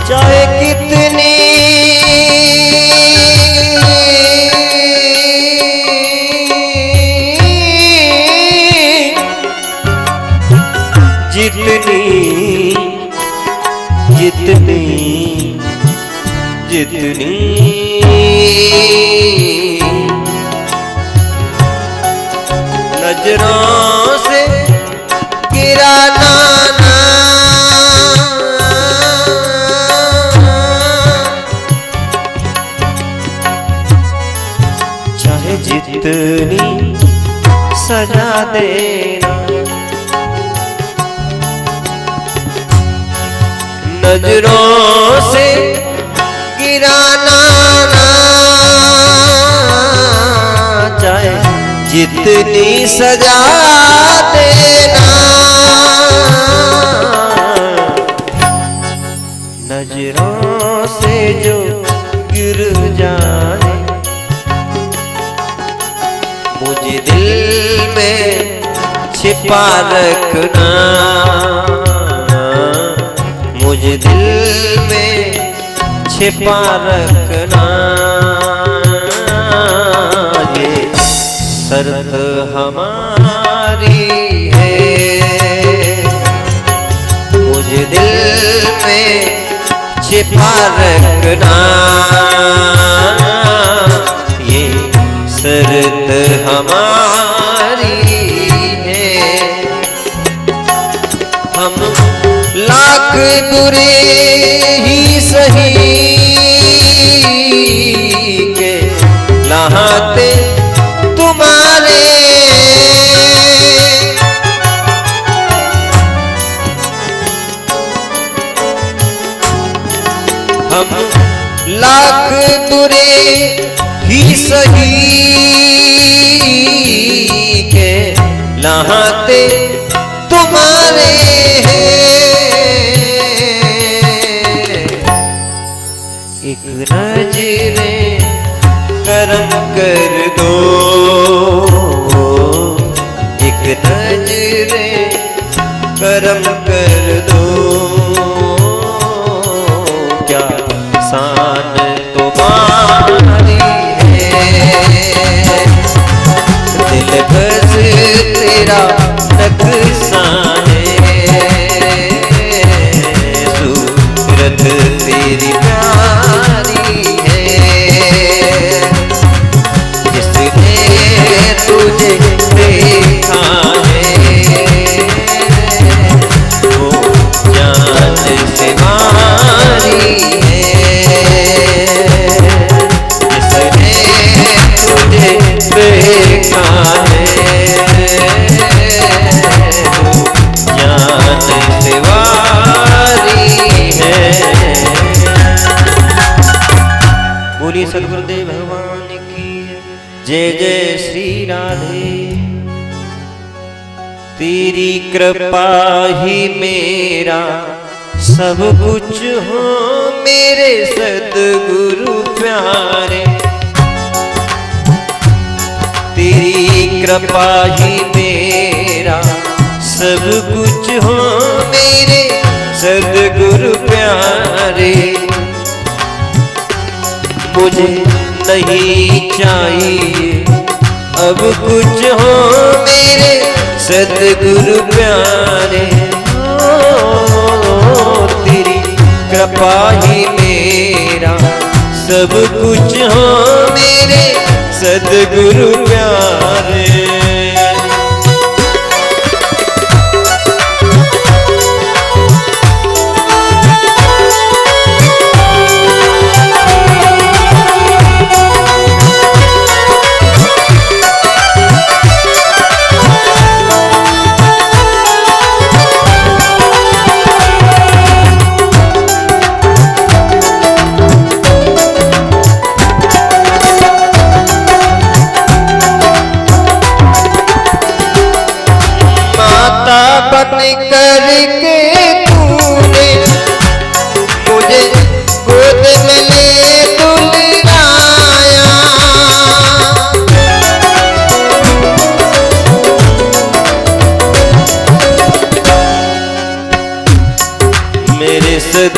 चाहे कितनी जितनी जितनी जितनी नजरों से गिराना ना, चाहे जितनी सजा देना, नजरों से गिराना ना, चाहे जितनी सजा देना, नजरों से जो गिर जाए मुझे दिल में छिपा रखना, मुझे दिल में छिपा रखना, ये शर्त हमारी है, मुझे दिल में छिपा रखना, ये शर्त हमारी है। हम लाख बुरे ही सही के लहाते तुम्हारे, हम लाख बुरे ही सही के लहाते तुम्हारे हैं, एक नजरे करम कर दो, एक नजरे करम कर दो, क्या शान तुम्हारी है, दिल बस तेरा नक्शा है, सूरत तेरी प्यारी है, जिसने तुझे देखा है वो जान से मारी है, जिसने तुझे देखा है वो जान से वारी है। बोलिए सद्गुरुदेव भगवान की जय जय श्री राधे। तेरी कृपा ही मेरा सब कुछ हो मेरे सद्गुरु प्यारे, तेरी कृपा ही मेरा सब कुछ हो मेरे सद्गुरु प्यारे, मुझे नहीं चाहिए अब कुछ हो मेरे सद्गुरु प्यारे, तेरी कृपा ही मेरा सब कुछ हो मेरे सद्गुरु प्यारे।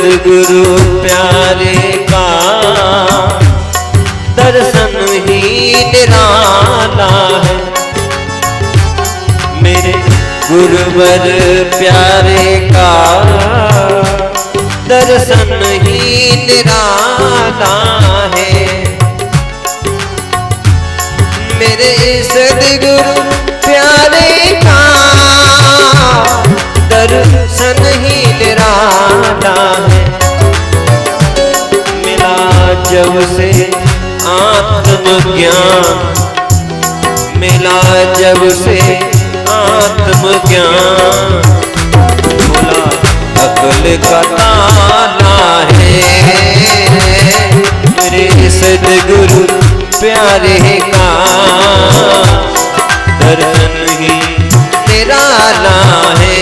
सदगुरु प्यारे का दर्शन ही निराला है। मेरे गुरुवर प्यारे का दर्शन ही निराला है। मेरे सदगुरु प्यारे का दर्शन ही निराला है। मिला जब से आत्मज्ञान, मिला जब से आत्मज्ञान, खुला अकल का ताला है। मेरे सदगुरु प्यारे का दर्शन ही निराला है।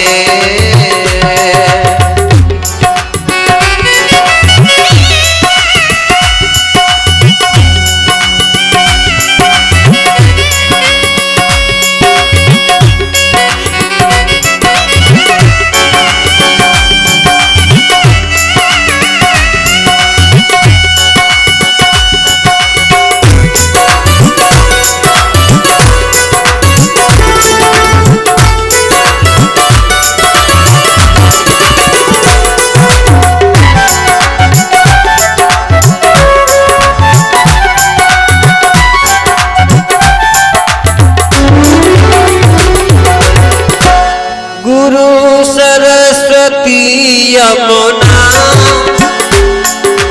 यमुना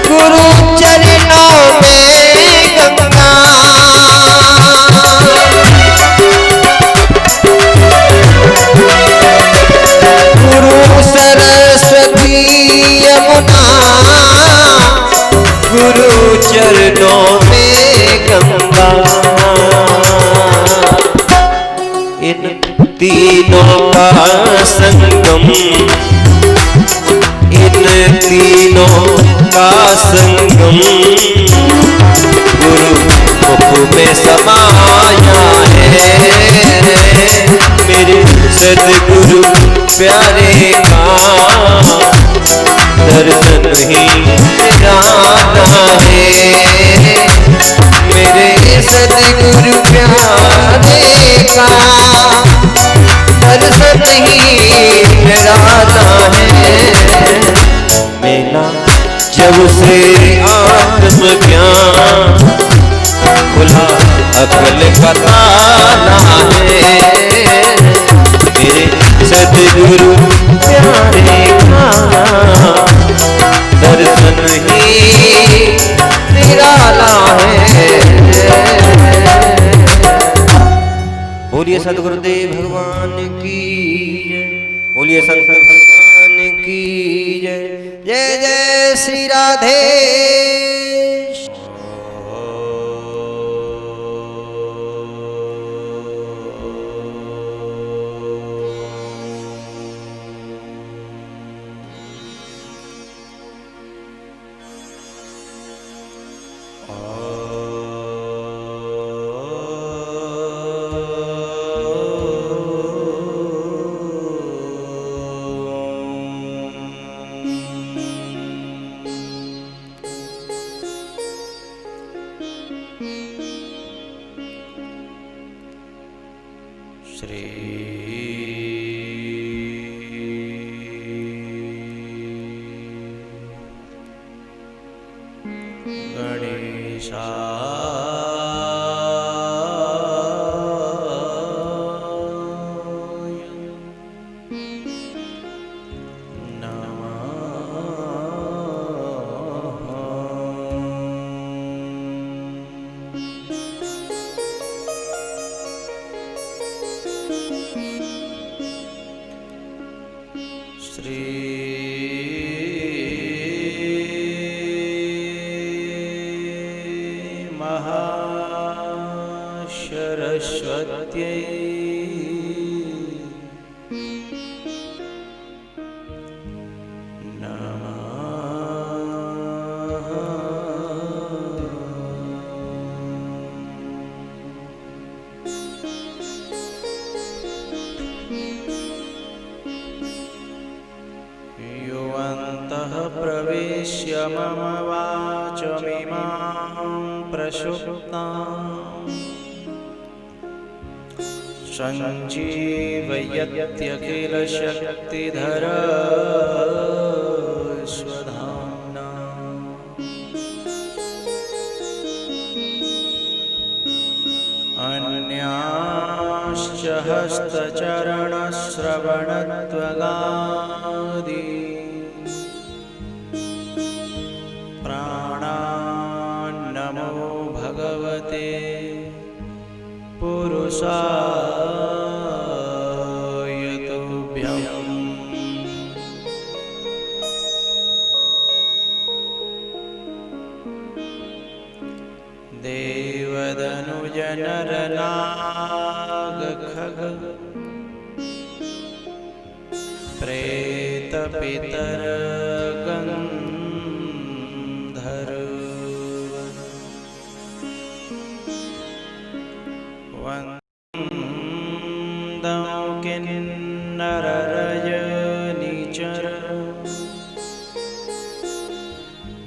गुरु चरणों में गंगा, गुरु सरस्वती यमुना गुरु चरणों में गंगा। इन तीनों का संगम, इन तीनों का संगम गुरु मुख में समाया है। मेरे सदगुरु प्यारे का दर्शन ही निराला है। मेरे सदगुरु प्यारे का दर्शन ही निराला है। मेला जब से आत्मज्ञान, खुला अकल का ताला है। मेरे सदगुरु प्यारे का दर्शन ही निराला है। बोलिए सदगुरुदेव भगवान की जय, बोलिए संत भगवान की जय। जय जय श्री राधे। श्री गणेशाय श्री महासरस्वत्यै प्रवेश प्रवेश्य मम वाचमिमां प्रसुप्ताम् सञ्जीवयत्यखिलशक्तिधरा स्वधाम्ना अन्याश्च हस्तचरणश्रवणत्वगादि प्राणान्नमो भगवते पुरुषाय तुभ्यम्। देवदनुजनरनागखग प्रेतपितरगन्धर्व वन्दं किन्नररजनिचर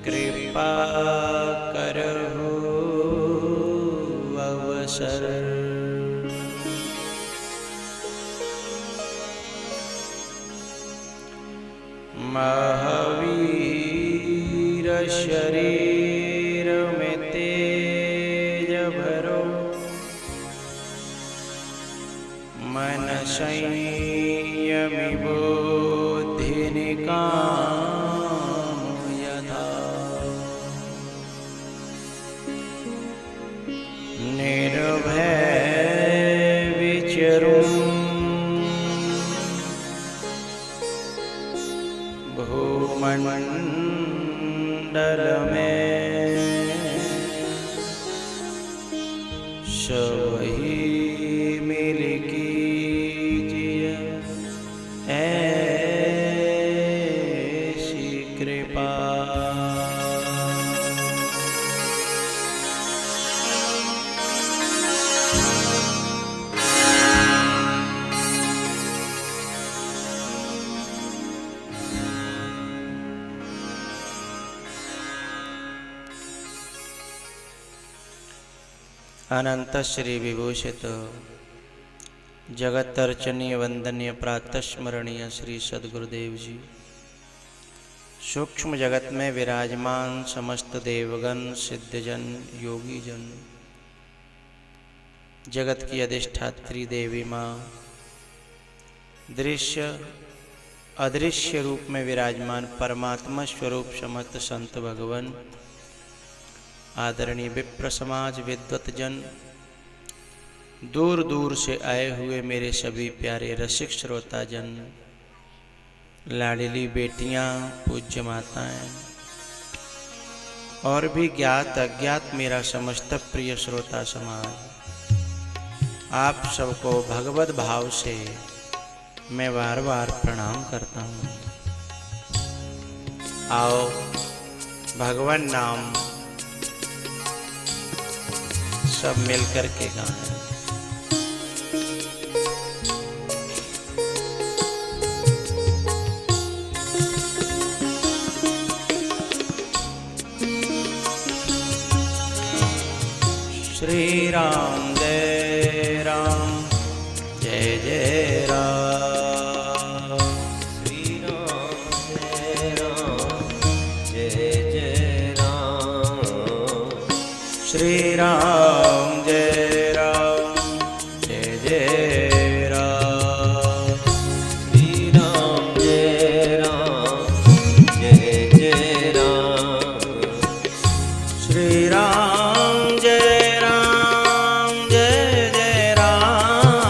कृपाकरहु अवसर। महावीर शरीर में तेज भरो मन संयमी बुद्धि निकाम यथा निर्भय विचरूं भूमंडल में सबही मिल कीजिए ऐसी कृपा। अनंत श्री विभूषित जगत अर्चनीय वंदनीय प्रातस्मरणीय श्री सद्गुरुदेव जी, सूक्ष्म जगत में विराजमान समस्त देवगण सिद्धजन योगीजन, जगत की अधिष्ठात्री देवी माँ, दृश्य अदृश्य रूप में विराजमान परमात्मा स्वरूप समस्त संत भगवान, आदरणीय विप्र समाज विद्वत जन, दूर दूर से आए हुए मेरे सभी प्यारे रसिक श्रोता जन, लाडली बेटियां, पूज्य माताएं और भी ज्ञात अज्ञात मेरा समस्त प्रिय श्रोता समाज, आप सबको भगवत भाव से मैं बार बार प्रणाम करता हूँ। आओ भगवान नाम सब मिलकर के गाएं। श्री राम जय राम जय जय राम, श्री राम जय राम जय जय राम, श्री राम जय राम जय जय राम, श्री राम जय राम जय जय राम, श्री राम जय राम जय जय राम,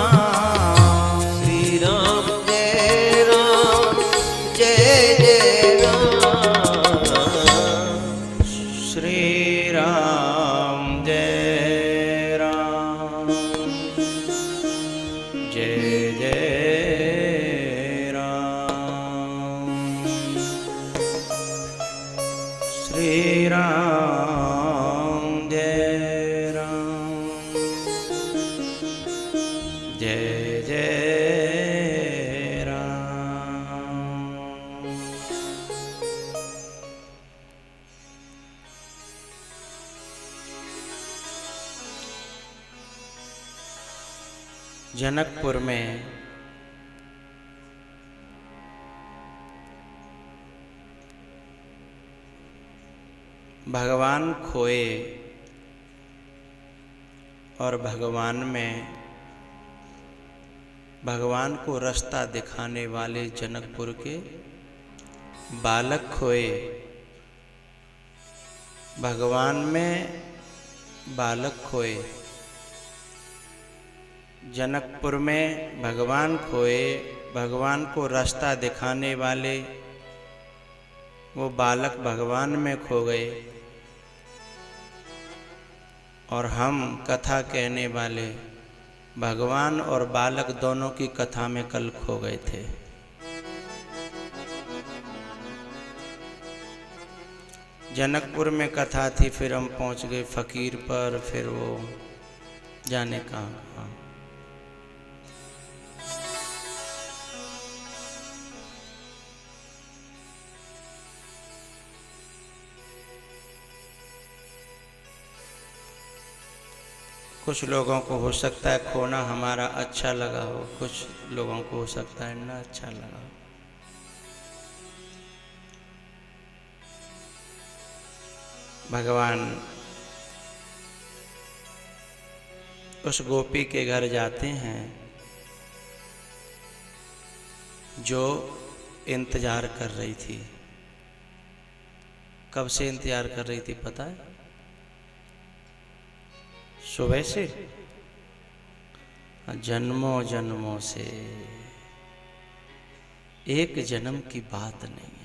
श्री राम जय राम जय जय राम, श्री राम जय राम जय जय राम, श्री राम जय राम जय जय राम। जनकपुर में भगवान खोए और भगवान में भगवान को रास्ता दिखाने वाले जनकपुर के बालक खोए। भगवान में बालक खोए। जनकपुर में भगवान खोए, भगवान को रास्ता दिखाने वाले वो बालक भगवान में खो गए और हम कथा कहने वाले भगवान और बालक दोनों की कथा में कल खो गए थे। जनकपुर में कथा थी, फिर हम पहुंच गए फकीर पर, फिर वो जाने कहाँ। कुछ लोगों को हो सकता है खोना हमारा अच्छा लगा हो, कुछ लोगों को हो सकता है ना अच्छा लगा हो। भगवान उस गोपी के घर जाते हैं जो इंतजार कर रही थी। कब से इंतजार कर रही थी पता है? सुबह से, जन्मों जन्मों से। एक जन्म की बात नहीं है।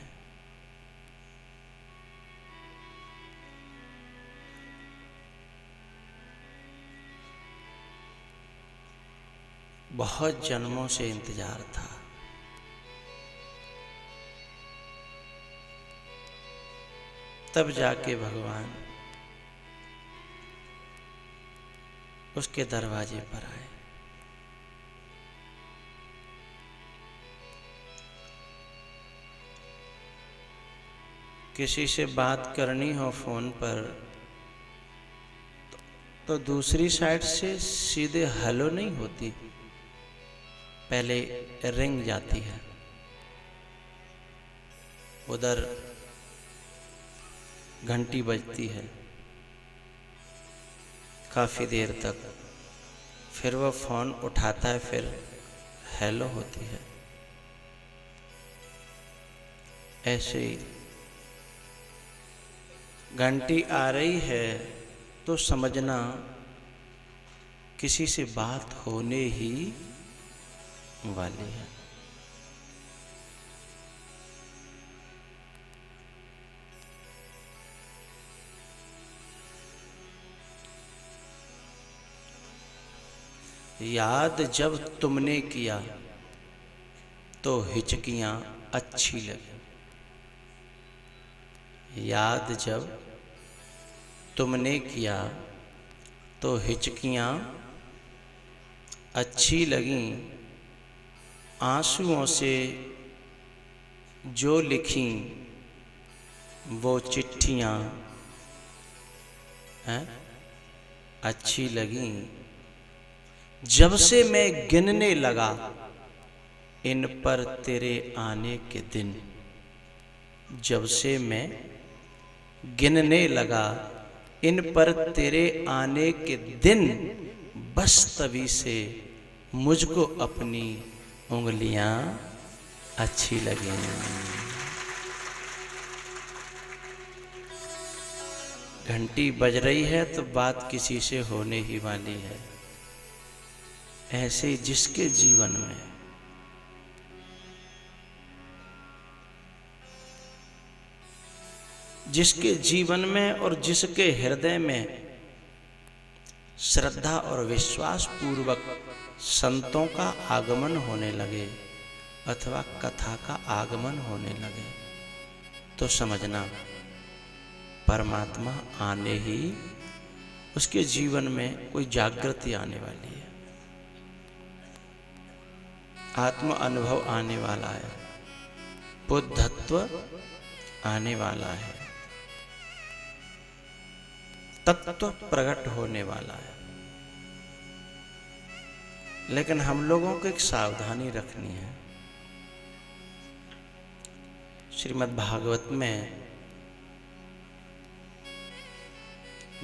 बहुत जन्मों से इंतजार था। तब जाके भगवान उसके दरवाजे पर आए। किसी से बात करनी हो फोन पर तो दूसरी साइड से सीधे हेलो नहीं होती, पहले रिंग जाती है। उधर घंटी बजती है काफी देर तक, फिर वो फोन उठाता है, फिर हेलो होती है। ऐसे ही घंटी आ रही है तो समझना किसी से बात होने ही वाली है। याद जब तुमने किया तो हिचकियां अच्छी लगी। याद जब तुमने किया तो हिचकियां अच्छी लगीं। आंसुओं से जो लिखी वो चिट्ठियां अच्छी लगीं। जब से मैं गिनने लगा इन पर तेरे आने के दिन। जब से मैं गिनने लगा इन पर तेरे आने के दिन, बस तभी से मुझको अपनी उंगलियां अच्छी लगीं। घंटी बज रही है तो बात किसी से होने ही वाली है। ऐसे जिसके जीवन में और जिसके हृदय में श्रद्धा और विश्वास पूर्वक संतों का आगमन होने लगे अथवा कथा का आगमन होने लगे तो समझना परमात्मा आने ही, उसके जीवन में कोई जागृति आने वाली है, आत्म अनुभव आने वाला है, बुद्धत्व आने वाला है, तत्व प्रकट होने वाला है। लेकिन हम लोगों को एक सावधानी रखनी है। श्रीमद् भागवत में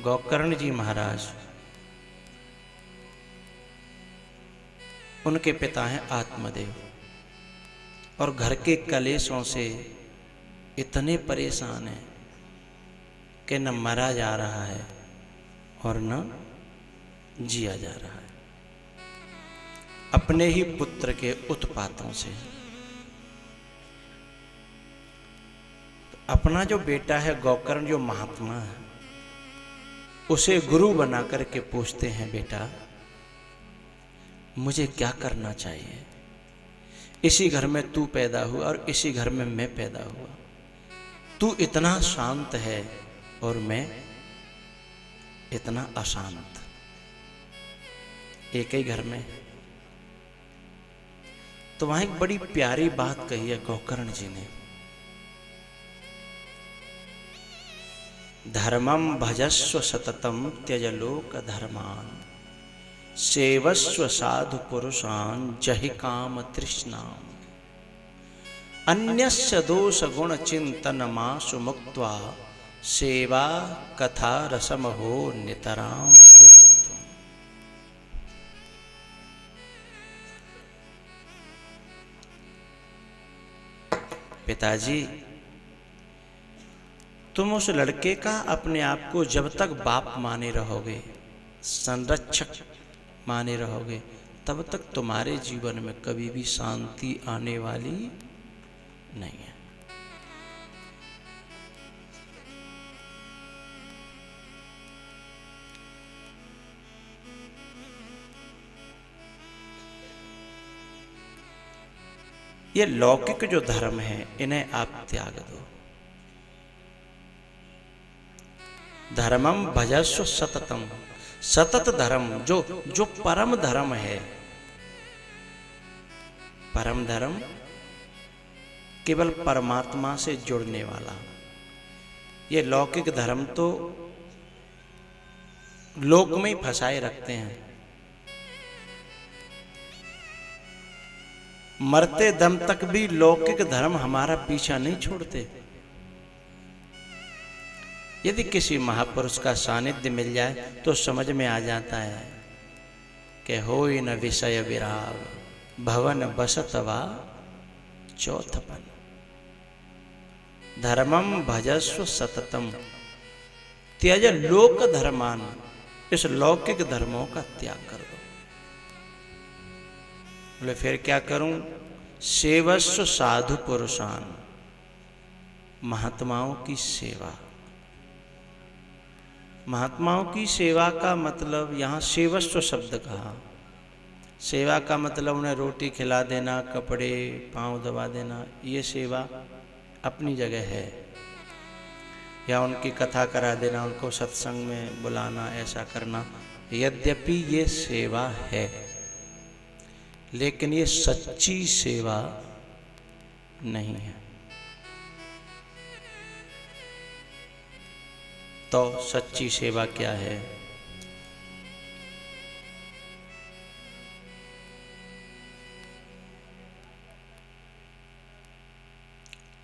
गोकर्ण जी महाराज, उनके पिता हैं आत्मदेव, और घर के कलेशों से इतने परेशान हैं कि न मरा जा रहा है और न जिया जा रहा है, अपने ही पुत्र के उत्पातों से। तो अपना जो बेटा है गोकर्ण, जो महात्मा है, उसे गुरु बना करके पूछते हैं, बेटा मुझे क्या करना चाहिए? इसी घर में तू पैदा हुआ और इसी घर में मैं पैदा हुआ। तू इतना शांत है और मैं इतना अशांत, एक ही घर में। तो वहां एक बड़ी प्यारी बात कही है गोकर्ण जी ने, धर्मम भजस्व सततम त्यज लोक धर्मान सेवस्व साधु पुरुषान जहि काम तृष्णाम अन्यस्य दोष गुण चिंतन मासु मुक्त्वा सेवा कथा रसमहो नितराम पिबन्तु। पिताजी, तुम उस लड़के का अपने आप को जब तक बाप माने रहोगे, संरक्षक माने रहोगे, तब तक तुम्हारे जीवन में कभी भी शांति आने वाली नहीं है। ये लौकिक जो धर्म है, इन्हें आप त्याग दो। धर्मम भजस्व सततम, सतत धर्म जो परम धर्म है। परम धर्म केवल परमात्मा से जुड़ने वाला। ये लौकिक धर्म तो लोक में ही फंसाए रखते हैं। मरते दम तक भी लौकिक धर्म हमारा पीछा नहीं छोड़ते। यदि किसी महापुरुष का सानिध्य मिल जाए तो समझ में आ जाता है कि होई न विषय विराग भवन बसतवा चौथपन। धर्मम भजस्व सततम त्यज लोक धर्मान, इस लौकिक धर्मों का त्याग कर दो। बोले फिर क्या करूं? सेवस्व साधु पुरुषान, महात्माओं की सेवा। महात्माओं की सेवा का मतलब, यहाँ सेवस्व शब्द कहा। सेवा का मतलब उन्हें रोटी खिला देना, कपड़े पांव दबा देना, ये सेवा अपनी जगह है। या उनकी कथा करा देना, उनको सत्संग में बुलाना, ऐसा करना, यद्यपि ये सेवा है, लेकिन ये सच्ची सेवा नहीं है। तो सच्ची सेवा क्या है?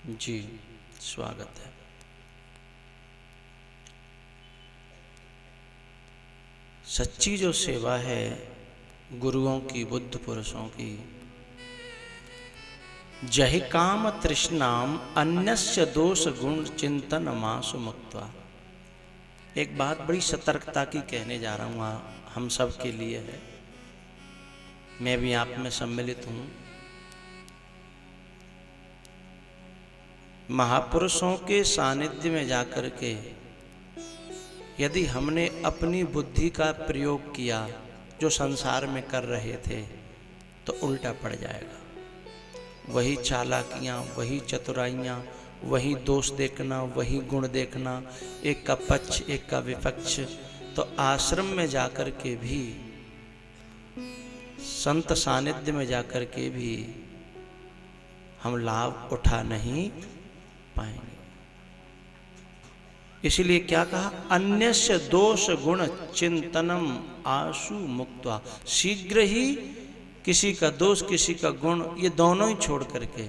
जी, स्वागत है। सच्ची जो सेवा है गुरुओं की, बुद्ध पुरुषों की, जहि काम तृष्णाम अन्यस्य दोष गुण चिंतन मासु मुक्त्वा। एक बात बड़ी सतर्कता की कहने जा रहा हूँ, हम सब के लिए है, मैं भी आप में सम्मिलित हूँ। महापुरुषों के सानिध्य में जाकर के यदि हमने अपनी बुद्धि का प्रयोग किया जो संसार में कर रहे थे, तो उल्टा पड़ जाएगा। वही चालाकियाँ, वही चतुराइयाँ, वही दोष देखना, वही गुण देखना, एक का पक्ष एक का विपक्ष। तो आश्रम में जाकर के भी, संत सानिध्य में जाकर के भी हम लाभ उठा नहीं पाएंगे। इसलिए क्या कहा? अन्यस्य दोष गुण चिंतनम आशु मुक्त्वा। शीघ्र ही किसी का दोष, किसी का गुण, ये दोनों ही छोड़ करके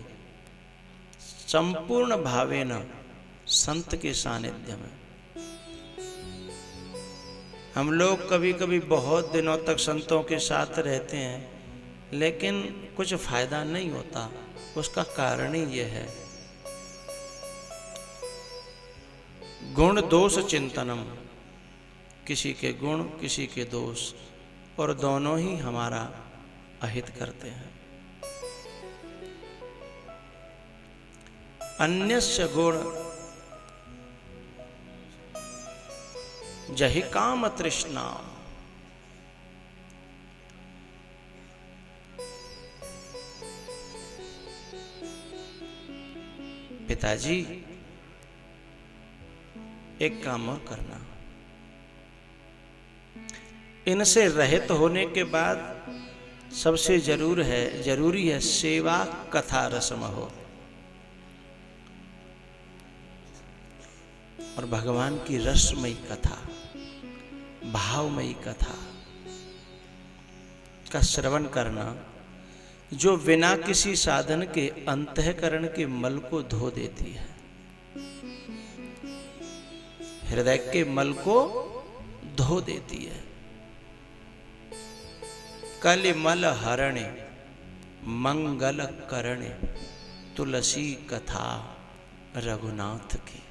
संपूर्ण भावेन संत के सानिध्य में। हम लोग कभी कभी बहुत दिनों तक संतों के साथ रहते हैं, लेकिन कुछ फायदा नहीं होता। उसका कारण ही यह है गुण दोष चिंतनम, किसी के गुण किसी के दोष, और दोनों ही हमारा अहित करते हैं। अन्यस्य गुण जहि काम तृष्णा, पिताजी एक काम और करना, इनसे रहित होने के बाद सबसे जरूरी है सेवा कथा रसम हो, और भगवान की रसमयी कथा, भावमयी कथा का श्रवण करना, जो बिना किसी साधन के अंतःकरण के मल को धो देती है, हृदय के मल को धो देती है। कलिमल हरणे मंगल करणे तुलसी कथा रघुनाथ की।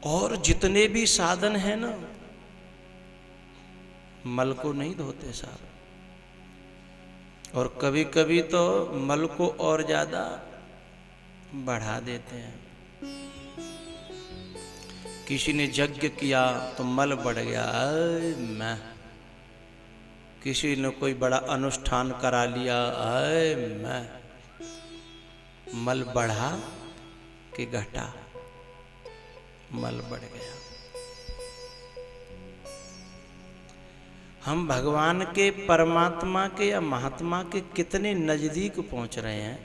और जितने भी साधन हैं ना, मल को नहीं धोते साहब, और कभी कभी तो मल को और ज्यादा बढ़ा देते हैं। किसी ने यज्ञ किया तो मल बढ़ गया, मैं किसी ने कोई बड़ा अनुष्ठान करा लिया, मैं मल बढ़ा कि घटा, मल बढ़ गया। हम भगवान के, परमात्मा के या महात्मा के कितने नजदीक पहुंच रहे हैं,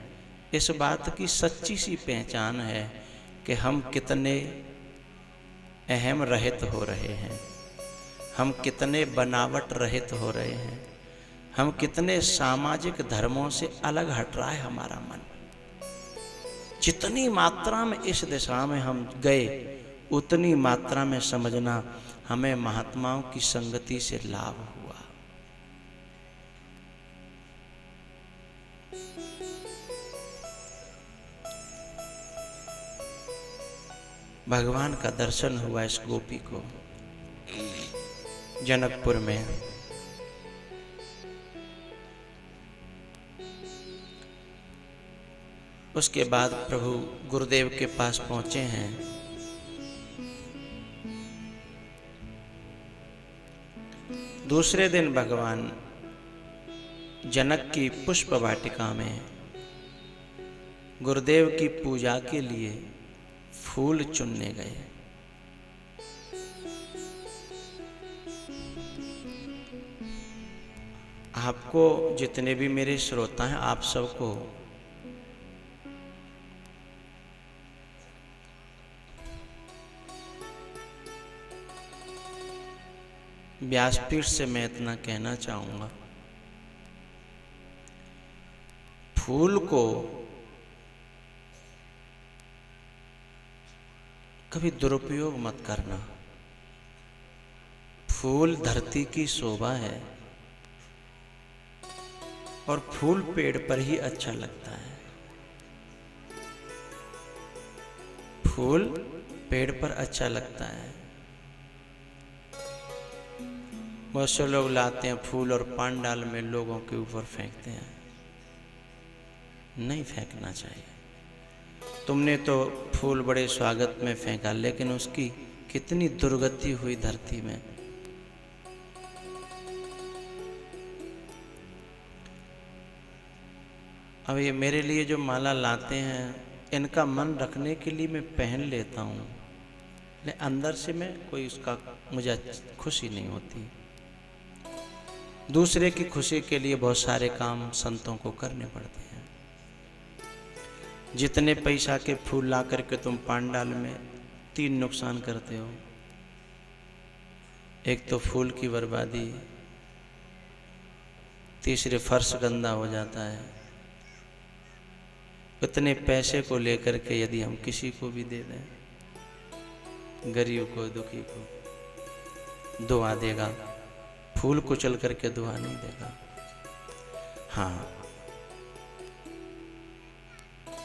इस बात की सच्ची सी पहचान है कि हम कितने अहम रहित हो रहे हैं, हम कितने बनावट रहित हो रहे हैं, हम कितने सामाजिक धर्मों से अलग हट रहा है हमारा मन। जितनी मात्रा में इस दिशा में हम गए, उतनी मात्रा में समझना हमें महात्माओं की संगति से लाभ हुआ। भगवान का दर्शन हुआ इस गोपी को जनकपुर में। उसके बाद प्रभु गुरुदेव के पास पहुंचे हैं। दूसरे दिन भगवान जनक की पुष्प वाटिका में गुरुदेव की पूजा के लिए फूल चुनने गए। आपको, जितने भी मेरे श्रोता हैं, आप सबको व्यासपीठ से मैं इतना कहना चाहूंगा, फूल को कभी दुरुपयोग मत करना। फूल धरती की शोभा है, और फूल पेड़ पर ही अच्छा लगता है। फूल पेड़ पर अच्छा लगता है। बहुत से लोग लाते हैं फूल और पांडाल में लोगों के ऊपर फेंकते हैं। नहीं फेंकना चाहिए। तुमने तो फूल बड़े स्वागत में फेंका, लेकिन उसकी कितनी दुर्गति हुई धरती में। अब ये मेरे लिए जो माला लाते हैं, इनका मन रखने के लिए मैं पहन लेता हूँ, लेकिन अंदर से मैं कोई उसका मुझे खुशी नहीं होती। दूसरे की खुशी के लिए बहुत सारे काम संतों को करने पड़ते हैं। जितने पैसा के फूल ला करके तुम पांडाल में 3 नुकसान करते हो। एक तो फूल की बर्बादी, तीसरे फर्श गंदा हो जाता है। इतने पैसे को लेकर के यदि हम किसी को भी दे दें, गरीब को, दुखी को, दुआ देगा, फूल कुचल करके दुआ नहीं देगा। हाँ,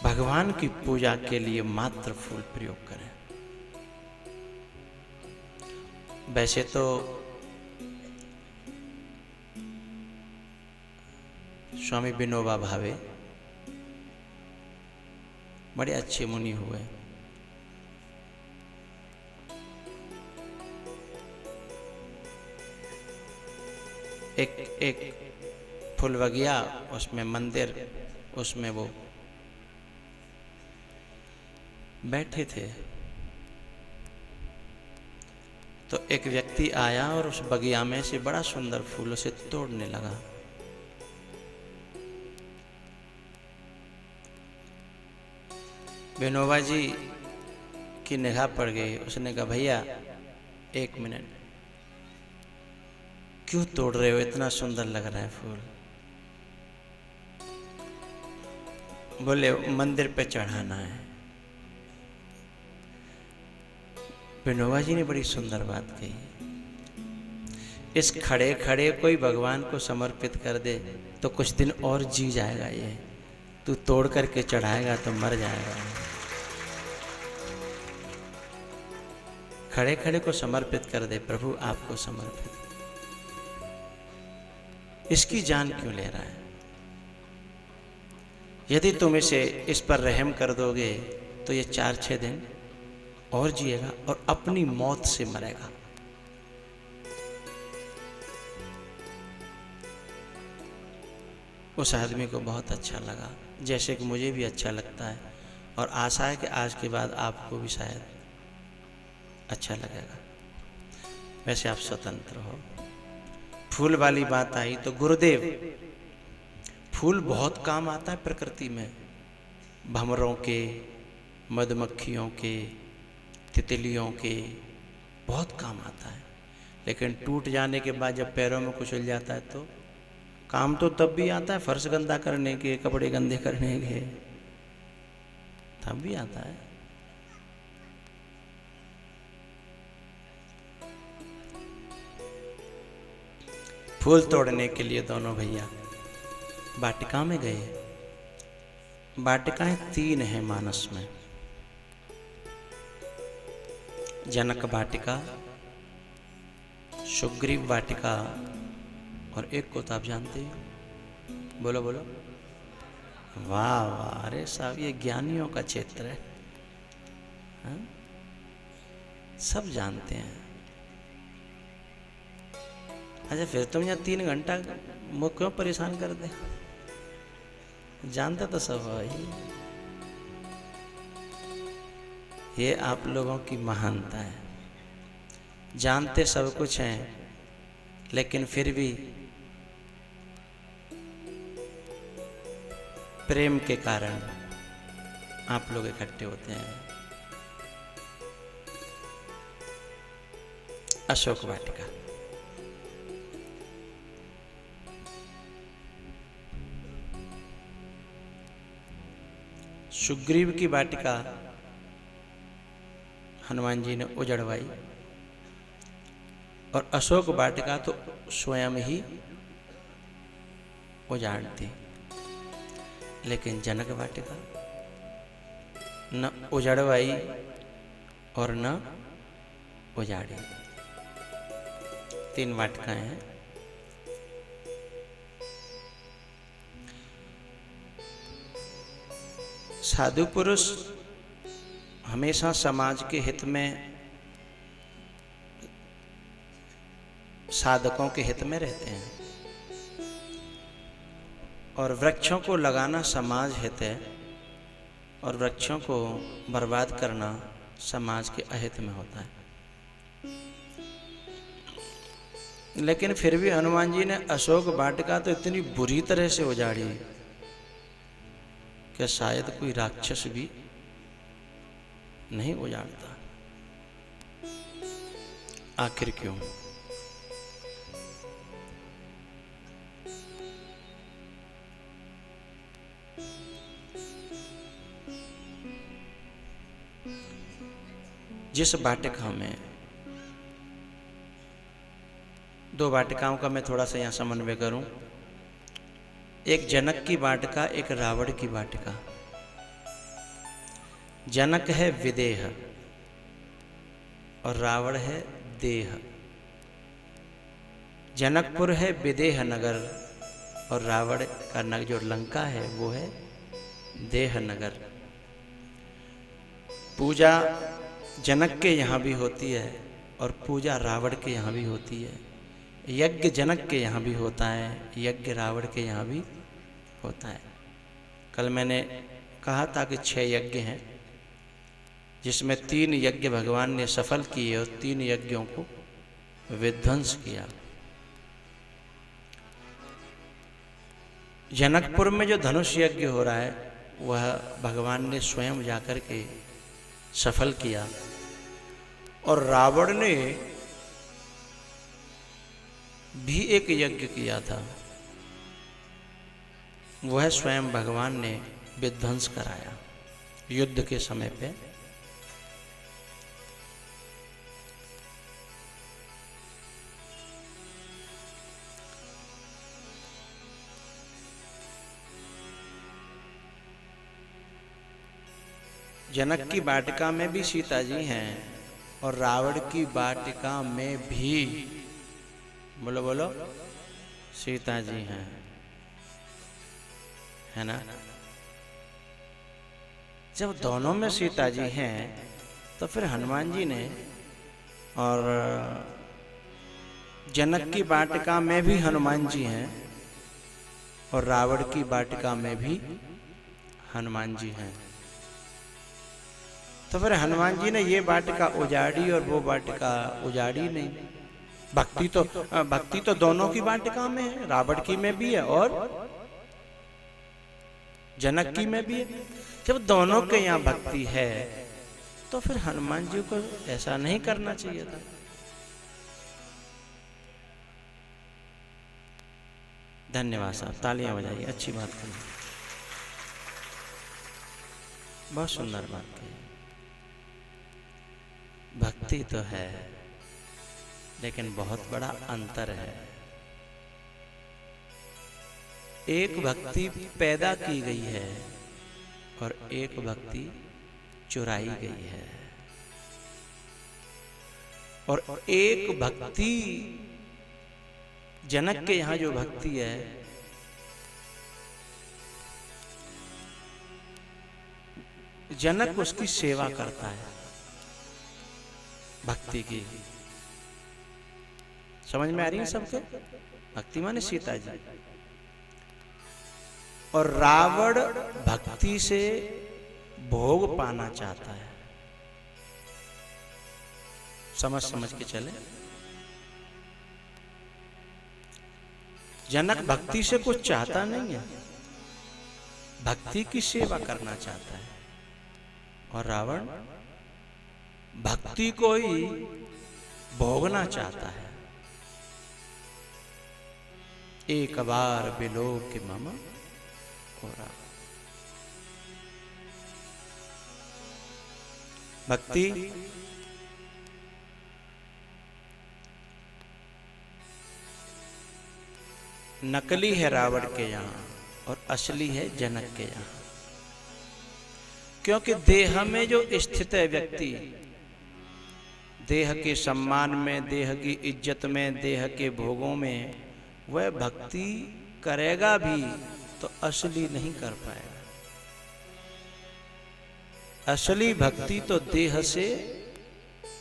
भगवान की पूजा के लिए मात्र फूल प्रयोग करें। वैसे तो स्वामी विनोबा भावे बड़े अच्छे मुनि हुए। एक फुलवगिया, उसमें मंदिर, उसमें वो बैठे थे। तो एक व्यक्ति आया और उस बगिया में से बड़ा सुंदर फूल उसे तोड़ने लगा। विनोबा जी की निगाह पड़ गई। उसने कहा, भैया 1 मिनट, क्यों तोड़ रहे हो? इतना सुंदर लग रहा है फूल। बोले, मंदिर पे चढ़ाना है। विनोबा जी ने बड़ी सुंदर बात कही, इस खड़े खड़े कोई भगवान को समर्पित कर दे तो कुछ दिन और जी जाएगा। ये तू तोड़ करके चढ़ाएगा तो मर जाएगा। खड़े खड़े को समर्पित कर दे, प्रभु आपको समर्पित। इसकी जान क्यों ले रहा है? यदि तुम इस पर रहम कर दोगे तो ये 4-6 दिन और जिएगा और अपनी मौत से मरेगा। उस आदमी को बहुत अच्छा लगा, जैसे कि मुझे भी अच्छा लगता है, और आशा है कि आज के बाद आपको भी शायद अच्छा लगेगा। वैसे आप स्वतंत्र हो। फूल वाली बात आई तो गुरुदेव, फूल बहुत काम आता है प्रकृति में। भंवरों के, मधुमक्खियों के, तितलियों के बहुत काम आता है। लेकिन टूट जाने के बाद जब पैरों में कुचल जाता है तो काम तो तब भी आता है, फर्श गंदा करने के, कपड़े गंदे करने के, तब भी आता है। फूल तोड़ने के लिए दोनों भैया वाटिका में गए। वाटिकाएं 3 हैं मानस में, जनक वाटिका, सुग्रीव वाटिका, और एक को तो आप जानते हो। बोलो बोलो। वाह वाह, अरे साहब ये ज्ञानियों का क्षेत्र है। हाँ? सब जानते हैं। अच्छा, फिर तुम यहाँ 3 घंटा मुझ क्यों परेशान कर दे? जानते तो सब भाई। ये आप लोगों की महानता है। जानते सब कुछ हैं, लेकिन फिर भी प्रेम के कारण आप लोग इकट्ठे होते हैं। अशोक वाटिका, सुग्रीव की वाटिका हनुमान जी ने उजड़वाई, और अशोक वाटिका तो स्वयं ही उजाड़ दी। लेकिन जनक वाटिका न उजड़वाई और न उजाड़ी। 3 वाटिकाएं हैं। साधु पुरुष हमेशा समाज के हित में, साधकों के हित में रहते हैं, और वृक्षों को लगाना समाज हित है, और वृक्षों को बर्बाद करना समाज के अहित में होता है। लेकिन फिर भी हनुमान जी ने अशोक वाटिका तो इतनी बुरी तरह से उजाड़ी कि शायद कोई राक्षस भी नहीं उजाड़ता। आखिर क्यों? जिस वाटिका में, दो वाटिकाओं का मैं थोड़ा सा यहाँ समन्वय करूं, एक जनक की वाटिका, एक रावण की वाटिका। जनक है विदेह और रावण है देह। जनकपुर है विदेह नगर और रावण का नगर जो लंका है वो है देह नगर। पूजा जनक के यहाँ भी होती है और पूजा रावण के यहाँ भी होती है। यज्ञ जनक के यहाँ भी होता है, यज्ञ रावण के यहाँ भी होता है। कल मैंने कहा था कि 6 यज्ञ हैं, जिसमें 3 यज्ञ भगवान ने सफल किए और 3 यज्ञों को विध्वंस किया। जनकपुर में जो धनुष यज्ञ हो रहा है वह भगवान ने स्वयं जाकर के सफल किया, और रावण ने भी एक यज्ञ किया था, वह स्वयं भगवान ने विध्वंस कराया युद्ध के समय पे। जनक की वाटिका में भी सीता जी हैं और रावण की वाटिका में भी, बोलो बोलो, सीता जी हैं, है ना। जब दोनों में सीता जी हैं तो फिर हनुमान जी ने, और जनक की वाटिका में भी हनुमान जी हैं और रावण की वाटिका में भी हनुमान जी हैं, तो फिर हनुमान जी ने ये वाटिका उजाड़ी और वो वाटिका उजाड़ी नहीं। भक्ति तो दोनों की वाटिका में है, रावण की में भी है और जनक की में भी है। जब दोनों के यहाँ भक्ति है तो फिर हनुमान जी को ऐसा नहीं करना चाहिए था। धन्यवाद साहब, तालियां बजाइए, अच्छी बात कही, बहुत सुंदर बात कही। भक्ति तो है लेकिन बहुत बड़ा अंतर है। एक भक्ति पैदा की गई है और एक भक्ति चुराई गई है, और एक भक्ति, जनक के यहाँ जो भक्ति है जनक उसकी सेवा करता है भक्ति की। समझ में आ रही है सबको? भक्ति माने सीता जी। और रावण भक्ति से भोग पाना चाहता है। समझ के चले। जनक भक्ति से कुछ चाहता नहीं है, भक्ति की सेवा करना चाहता है, और रावण भक्ति को ही भोगना चाहता है। एक बार बिलोक के मम कोरा। भक्ति नकली है रावण के यहाँ और असली है जनक के यहाँ, क्योंकि देह में जो स्थित है व्यक्ति, देह के सम्मान में, देह की इज्जत में, देह के भोगों में, वह भक्ति करेगा भी तो असली नहीं कर पाएगा। असली भक्ति तो देह से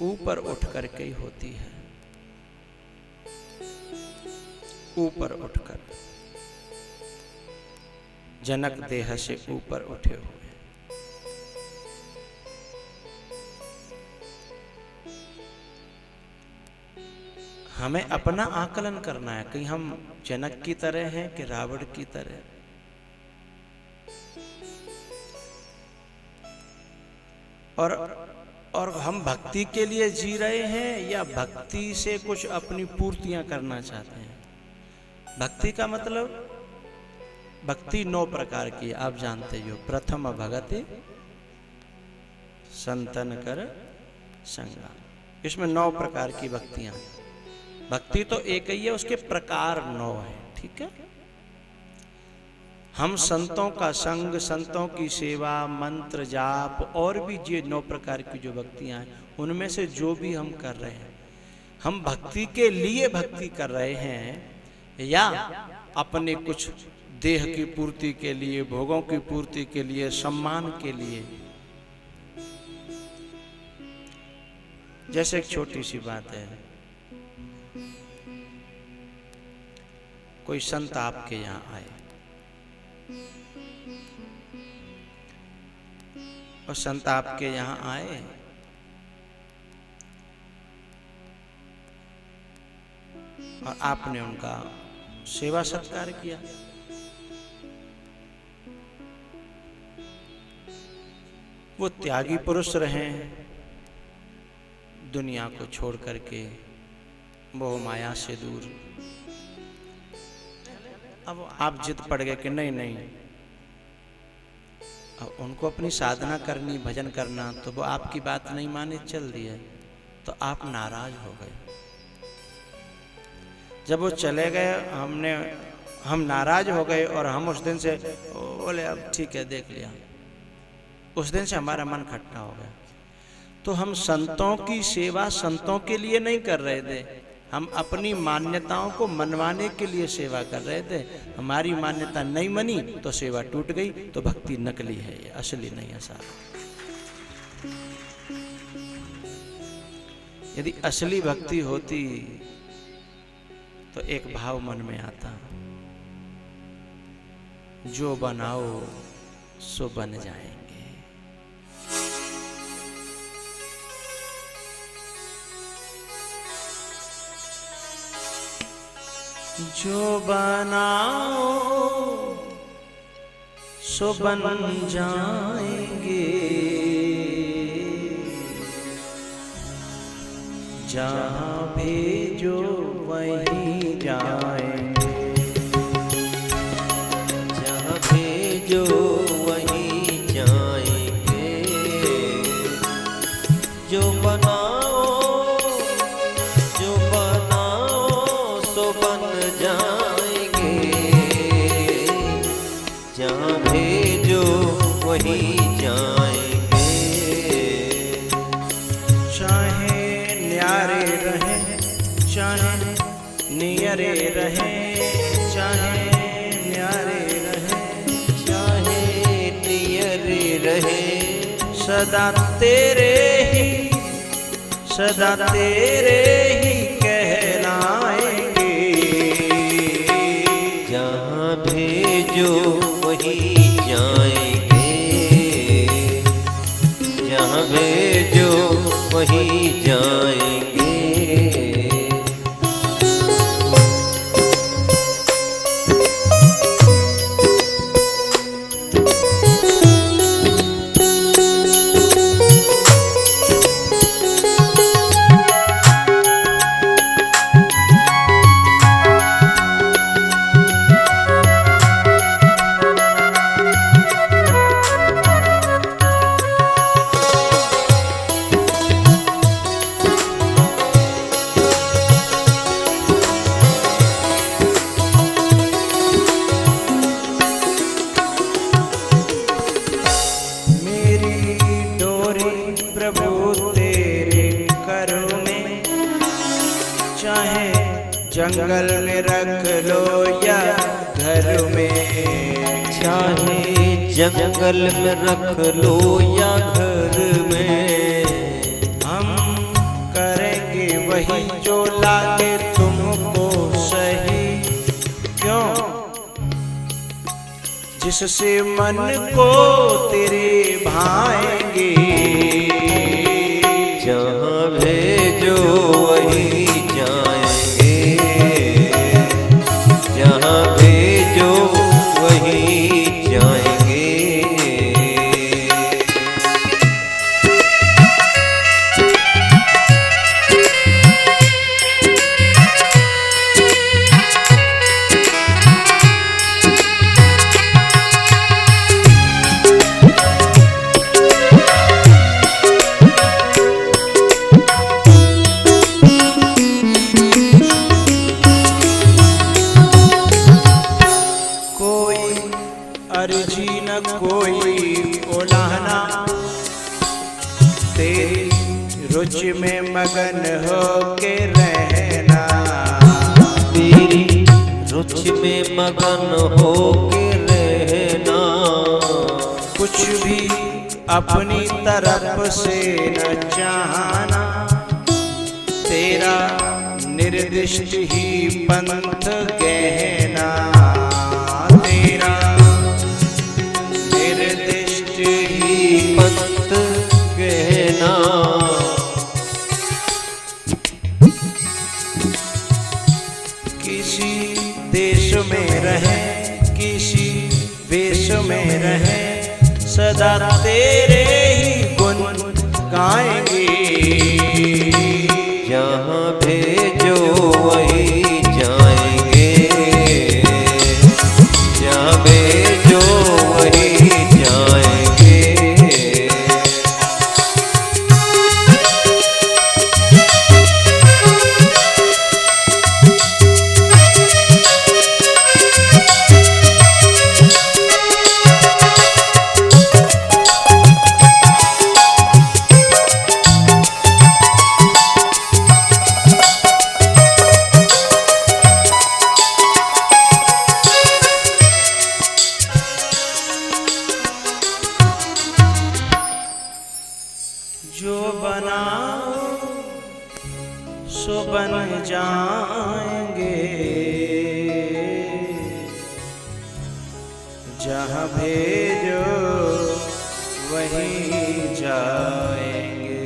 ऊपर उठ करके ही होती है, ऊपर उठकर। जनक देह से ऊपर उठे हुए। हमें अपना आकलन करना है, कहीं हम जनक की तरह हैं कि रावण की तरह। और हम भक्ति के लिए जी रहे हैं या भक्ति से कुछ अपनी पूर्तियां करना चाहते हैं। भक्ति का मतलब, भक्ति 9 प्रकार की आप जानते हो। प्रथम भगति संतन कर संगा। इसमें 9 प्रकार की भक्तियां हैं। भक्ति तो एक ही है, उसके प्रकार 9 है। ठीक है, हम संतों का संग, संतों की सेवा, मंत्र जाप और भी ये 9 प्रकार की जो भक्तियां हैं, उनमें से जो भी हम कर रहे हैं, हम भक्ति के लिए भक्ति कर रहे हैं या अपने कुछ देह की पूर्ति के लिए, भोगों की पूर्ति के लिए, सम्मान के लिए। जैसे एक छोटी सी बात है, कोई संत आपके यहां आए और संत आपके यहां आए और आपने उनका सेवा सत्कार किया। वो त्यागी पुरुष रहे, दुनिया को छोड़ करके, मोह माया से दूर। अब आप जिद पड़ गए कि नहीं नहीं, अब उनको अपनी साधना करनी, भजन करना, तो वो आपकी बात नहीं माने, चल दिए, तो आप नाराज हो गए। जब वो चले गए, हम नाराज हो गए और हम उस दिन से बोले अब ठीक है देख लिया, उस दिन से हमारा मन खट्टा हो गया। तो हम संतों की सेवा संतों के लिए नहीं कर रहे थे, हम अपनी मान्यताओं को मनवाने के लिए सेवा कर रहे थे। हमारी मान्यता नहीं मनी तो सेवा टूट गई, तो भक्ति नकली है, ये असली नहीं है साहब। यदि असली भक्ति होती तो एक भाव मन में आता, जो बनाओ सो बन जाएंगे। जो बनाओ सो बन जाएंगे, जहाँ भेजो वहीं जाएंगे, जहाँ भेजो वहीं जाएंगे। जो बनाओ सो बन जाएंगे, जहाँ भेजो वहीं जाएंगे। चाहे न्यारे रहे, चाहे नियरे रहे, चाहे न्यारे रहे, चाहे नियरे रहे, सदा तेरे ही कहलाएंगे। जहाँ भेजो वहीं जाएंगे, जहाँ भेजो वहीं जाएंगे। जंगल में रख लो या घर में, चाहे जंगल में रख लो या घर में, हम करेंगे वही जो लागे तुमको सही। क्यों? जिससे मन को तेरे भाएंगे। जहाँ भेजो वहीं जाएंगे, जहाँ भेजो वहीं जाएंगे। तेरी रुचि में मगन हो के रहना, तेरी रुचि में मगन हो के रहना, कुछ भी अपनी तरफ से न चाहना, तेरा निर्दिष्ट ही पंथ गहना, तेरा निर्दिष्ट ही पंथ गहना। किसी देश में रहे किसी वेश में रहे, सदा तेरे ही गुण गाएंगे, जहाँ भेजो वहीं जाएंगे, जहाँ भेजो वहीं जाएंगे। जो बनाओ सो बन जाएंगे, जहाँ भेजो वहीं जाएंगे,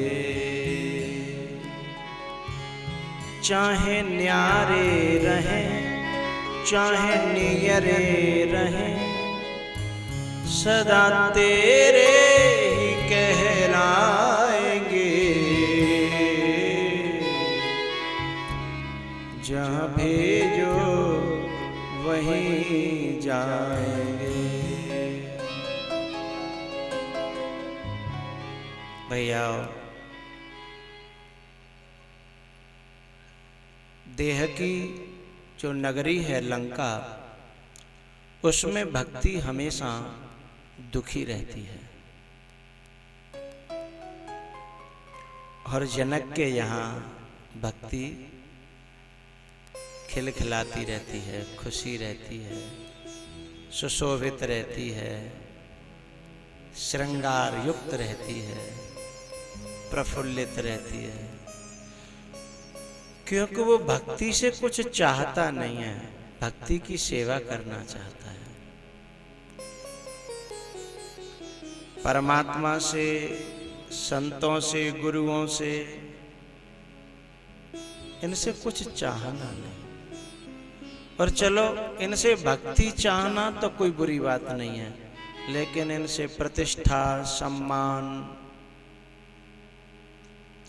चाहे न्यारे रहें चाहे नियरे रहें, सदा तेरे ही कहलाएंगे, जहाँ भेजो वहीं जाएंगे। भैया देह की जो नगरी है लंका, उसमें भक्ति हमेशा दुखी रहती है, और जनक के यहाँ भक्ति खिलखिलाती रहती है, खुशी रहती है, सुशोभित रहती है, श्रृंगार युक्त रहती है, प्रफुल्लित रहती है, क्योंकि वो भक्ति से कुछ चाहता नहीं है, भक्ति की सेवा करना चाहता है। परमात्मा से, संतों से, गुरुओं से इनसे कुछ चाहना नहीं। और चलो इनसे भक्ति चाहना तो कोई बुरी बात नहीं है, लेकिन इनसे प्रतिष्ठा, सम्मान,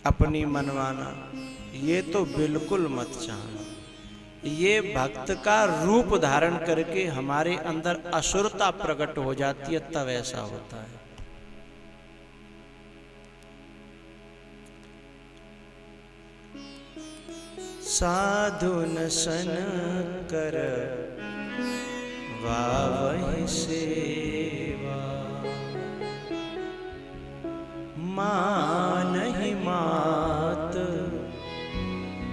अपनी मनवाना, ये तो बिल्कुल मत चाहना। ये भक्त का रूप धारण करके हमारे अंदर असुरता प्रकट हो जाती है, तब ऐसा होता है। साधुन सन कर वावहि सेवा, माँ नहीं मात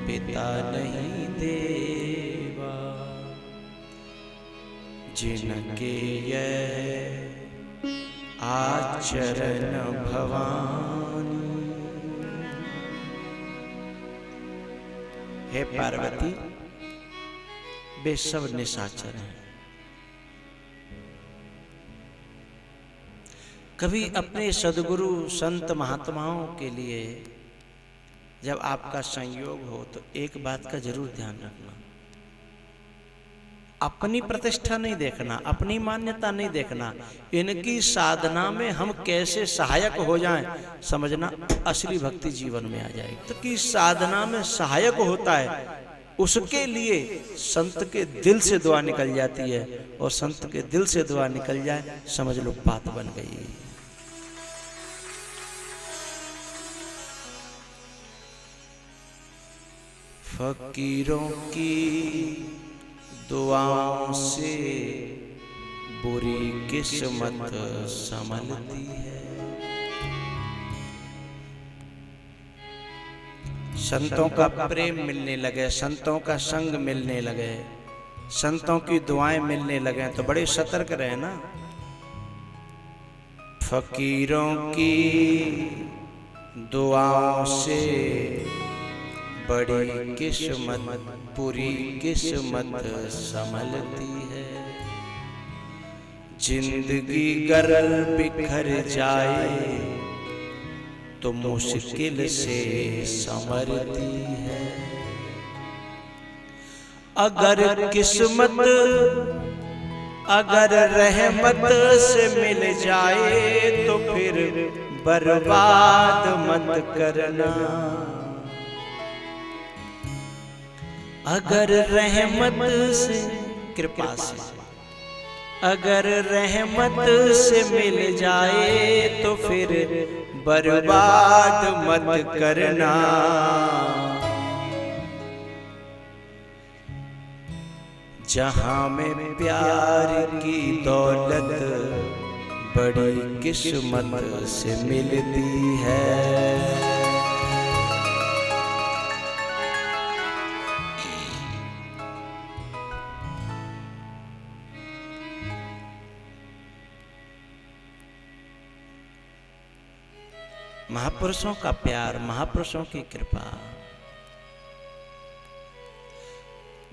पिता नहीं देवा, जिनके यह आचरण भवानी। हे पार्वती, वे सब निशाचर हैं। कभी अपने सद्गुरु संत महात्माओं के लिए जब आपका संयोग हो तो एक बात का जरूर ध्यान रखना, अपनी प्रतिष्ठा नहीं देखना, अपनी मान्यता नहीं देखना, इनकी साधना में हम कैसे सहायक हो जाएं, समझना असली भक्ति जीवन में आ जाएगी। तो की साधना में सहायक होता है, उसके लिए संत के दिल से दुआ निकल जाती है, और संत के दिल से दुआ निकल जाए समझ लो बात बन गई। फकीरों की दुआओं से बुरी किस्मत संभलती है, संतों का प्रेम मिलने लगे, संतों का संग मिलने लगे, संतों की दुआएं मिलने लगे तो बड़े सतर्क रहे ना। फकीरों की दुआओं से बड़ी किस्मत, पूरी किस्मत संभलती है। जिंदगी गर बिखर जाए तो मुश्किल से संवरती है। अगर किस्मत, अगर रहमत से मिल जाए तो फिर बर्बाद मत करना। अगर रहमत से, कृपा से, अगर रहमत से मिल जाए तो फिर बर्बाद मत करना। जहां में प्यार की दौलत बड़ी किस्मत से मिलती है। महापुरुषों का प्यार, महापुरुषों की कृपा।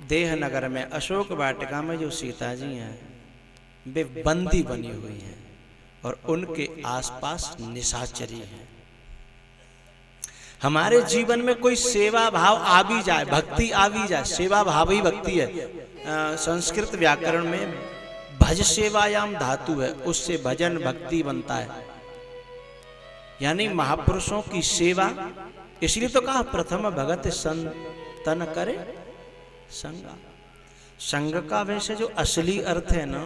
देहनगर में अशोक वाटिका में जो सीता जी हैं वे बंदी बनी हुई हैं और उनके आसपास निशाचरी हैं। हमारे जीवन में कोई सेवा भाव आ भी जाए, भक्ति आ भी जाए, सेवा भाव ही भक्ति है। संस्कृत व्याकरण में भज सेवायाम धातु है, उससे भजन भक्ति बनता है। यानी महापुरुषों की सेवा, इसलिए तो कहा प्रथम भगत संतन करे संगा। संग का वैसे जो असली अर्थ है ना,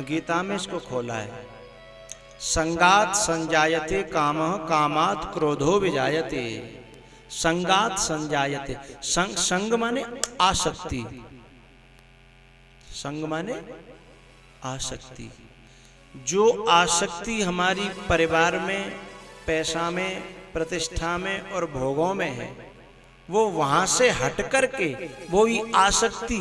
गीता में इसको खोला है। संगात संजायते कामः, कामात् क्रोधो विजायते। संगात संजायते, संग माने आसक्ति, संग माने आसक्ति। जो आसक्ति हमारी परिवार में, पैसा में, प्रतिष्ठा में और भोगों में है, वो वहां से हट करके वो ही आसक्ति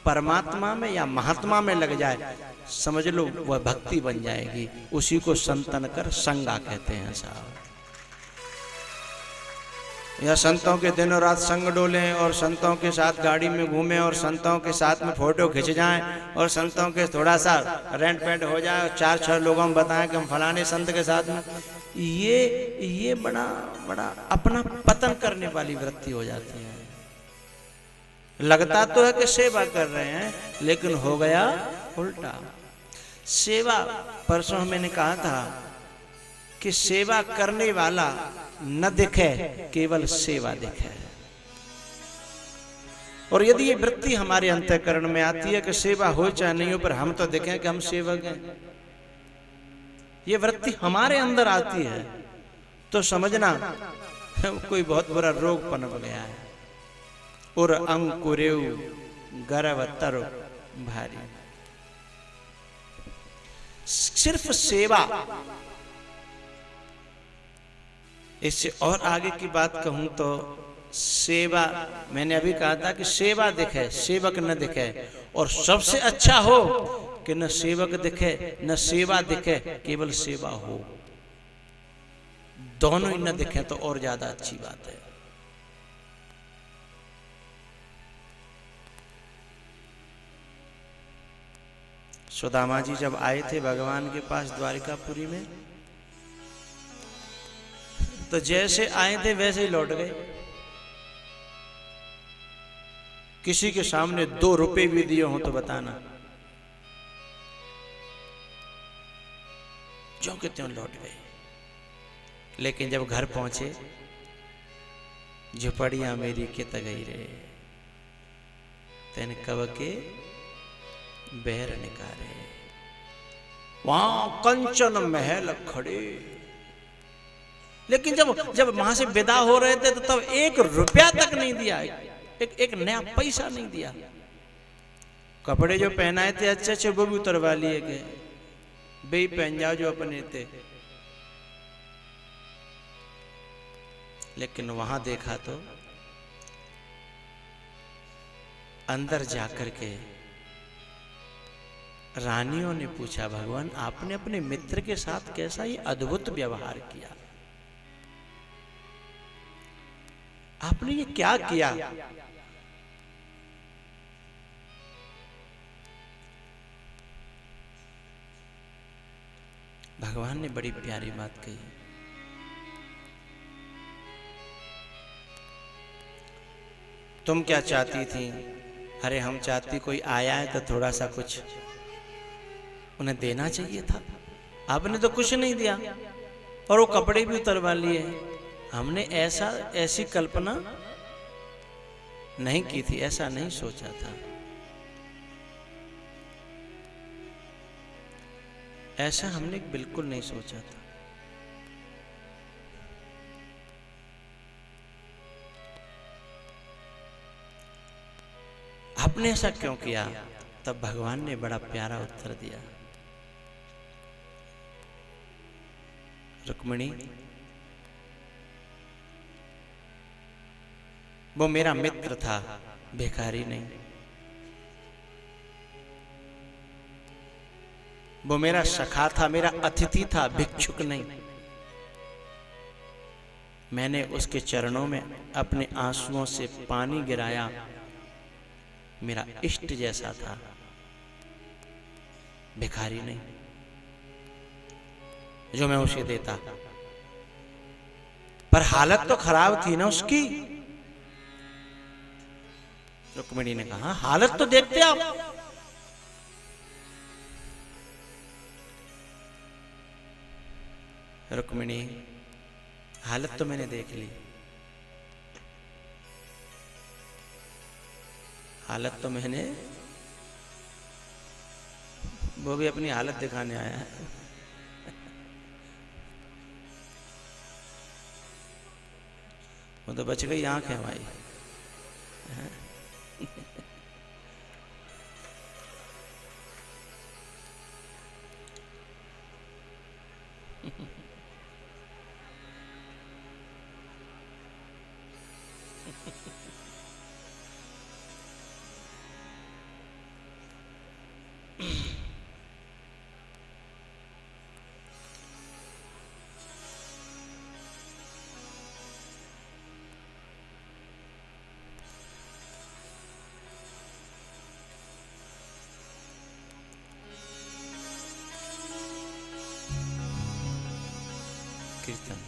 परमात्मा में या महात्मा में लग जाए, समझ लो वह भक्ति बन जाएगी। उसी को संतन कर संगा कहते हैं साहब। या संतों के दिनों रात संग डोलें और संतों के साथ गाड़ी में घूमें और संतों के साथ में फोटो खिंच जाएं और संतों के थोड़ा सा रेंट पेंट हो जाए और 4-6 लोगों को बताएं कि हम फलाने संत के साथ में, ये बड़ा बड़ा अपना पतन करने वाली वृत्ति हो जाती है। लगता तो है कि सेवा कर रहे हैं, लेकिन हो गया उल्टा। सेवा, परसों मैंने कहा था कि सेवा करने वाला न दिखे, केवल सेवा दिखे। और यदि ये वृत्ति हमारे अंतःकरण में आती है कि सेवा हो चाहे नहीं हो, पर हम तो देखें कि हम सेवक हैं, ये वृत्ति हमारे अंदर आती है तो समझना कोई बहुत बुरा रोग पनप गया है। और अंकुरेव गर्भतर भारी। सिर्फ सेवा, इससे और आगे की बात कहूं तो सेवा, मैंने अभी कहा था कि सेवा दिखे, सेवक न दिखे। और सबसे अच्छा हो कि न सेवक दिखे न सेवा दिखे, केवल सेवा हो। दोनों ही न दिखे तो और ज्यादा अच्छी बात है। सुदामा जी जब आए थे भगवान के पास द्वारिकापुरी में, तो जैसे आए थे वैसे ही लौट गए। किसी के सामने 2 रुपए भी दिए हो तो बताना, जो के त्यों लौट गए। लेकिन जब घर पहुंचे, झुपड़ियां मेरी कित गई रे, तेन कब के बहर निकारे। वहां कंचन महल खड़े। लेकिन जब वहां से विदा हो रहे थे तो तब 1 रुपया तक नहीं दिया, एक नया पैसा नहीं दिया। कपड़े जो पहनाए थे अच्छे अच्छे वो भी उतरवा लिए गए, वे पहन जाओ जो अपने थे। लेकिन वहां देखा तो अंदर जाकर के रानियों ने पूछा, भगवान आपने अपने मित्र के साथ कैसा ही अद्भुत व्यवहार किया, आपने ये क्या किया? भगवान ने बड़ी प्यारी बात कही, तुम क्या चाहती थी? अरे हम चाहती कोई आया है तो थोड़ा सा कुछ उन्हें देना चाहिए था, आपने तो कुछ नहीं दिया और वो कपड़े भी उतरवा लिए। हमने ऐसी कल्पना नहीं की थी, ऐसा नहीं सोचा था, ऐसा हमने बिल्कुल नहीं सोचा था। आपने ऐसा क्यों किया? तब भगवान ने बड़ा प्यारा उत्तर दिया, रुक्मिणी वो मेरा मित्र था, भिखारी नहीं। वो मेरा सखा था, मेरा अतिथि था, भिक्षुक नहीं। मैंने उसके चरणों में अपने आंसुओं से पानी गिराया, मेरा इष्ट जैसा था, भिखारी नहीं जो मैं उसे देता। पर हालत तो खराब थी ना उसकी। रुक्मिणी ने कहा, हालत तो देखते आप। रुक्मिणी, हालत तो मैंने देख ली, हालत तो मैंने, वो भी अपनी हालत दिखाने आया है। वो तो बच गई आंख है भाई। कीर्तन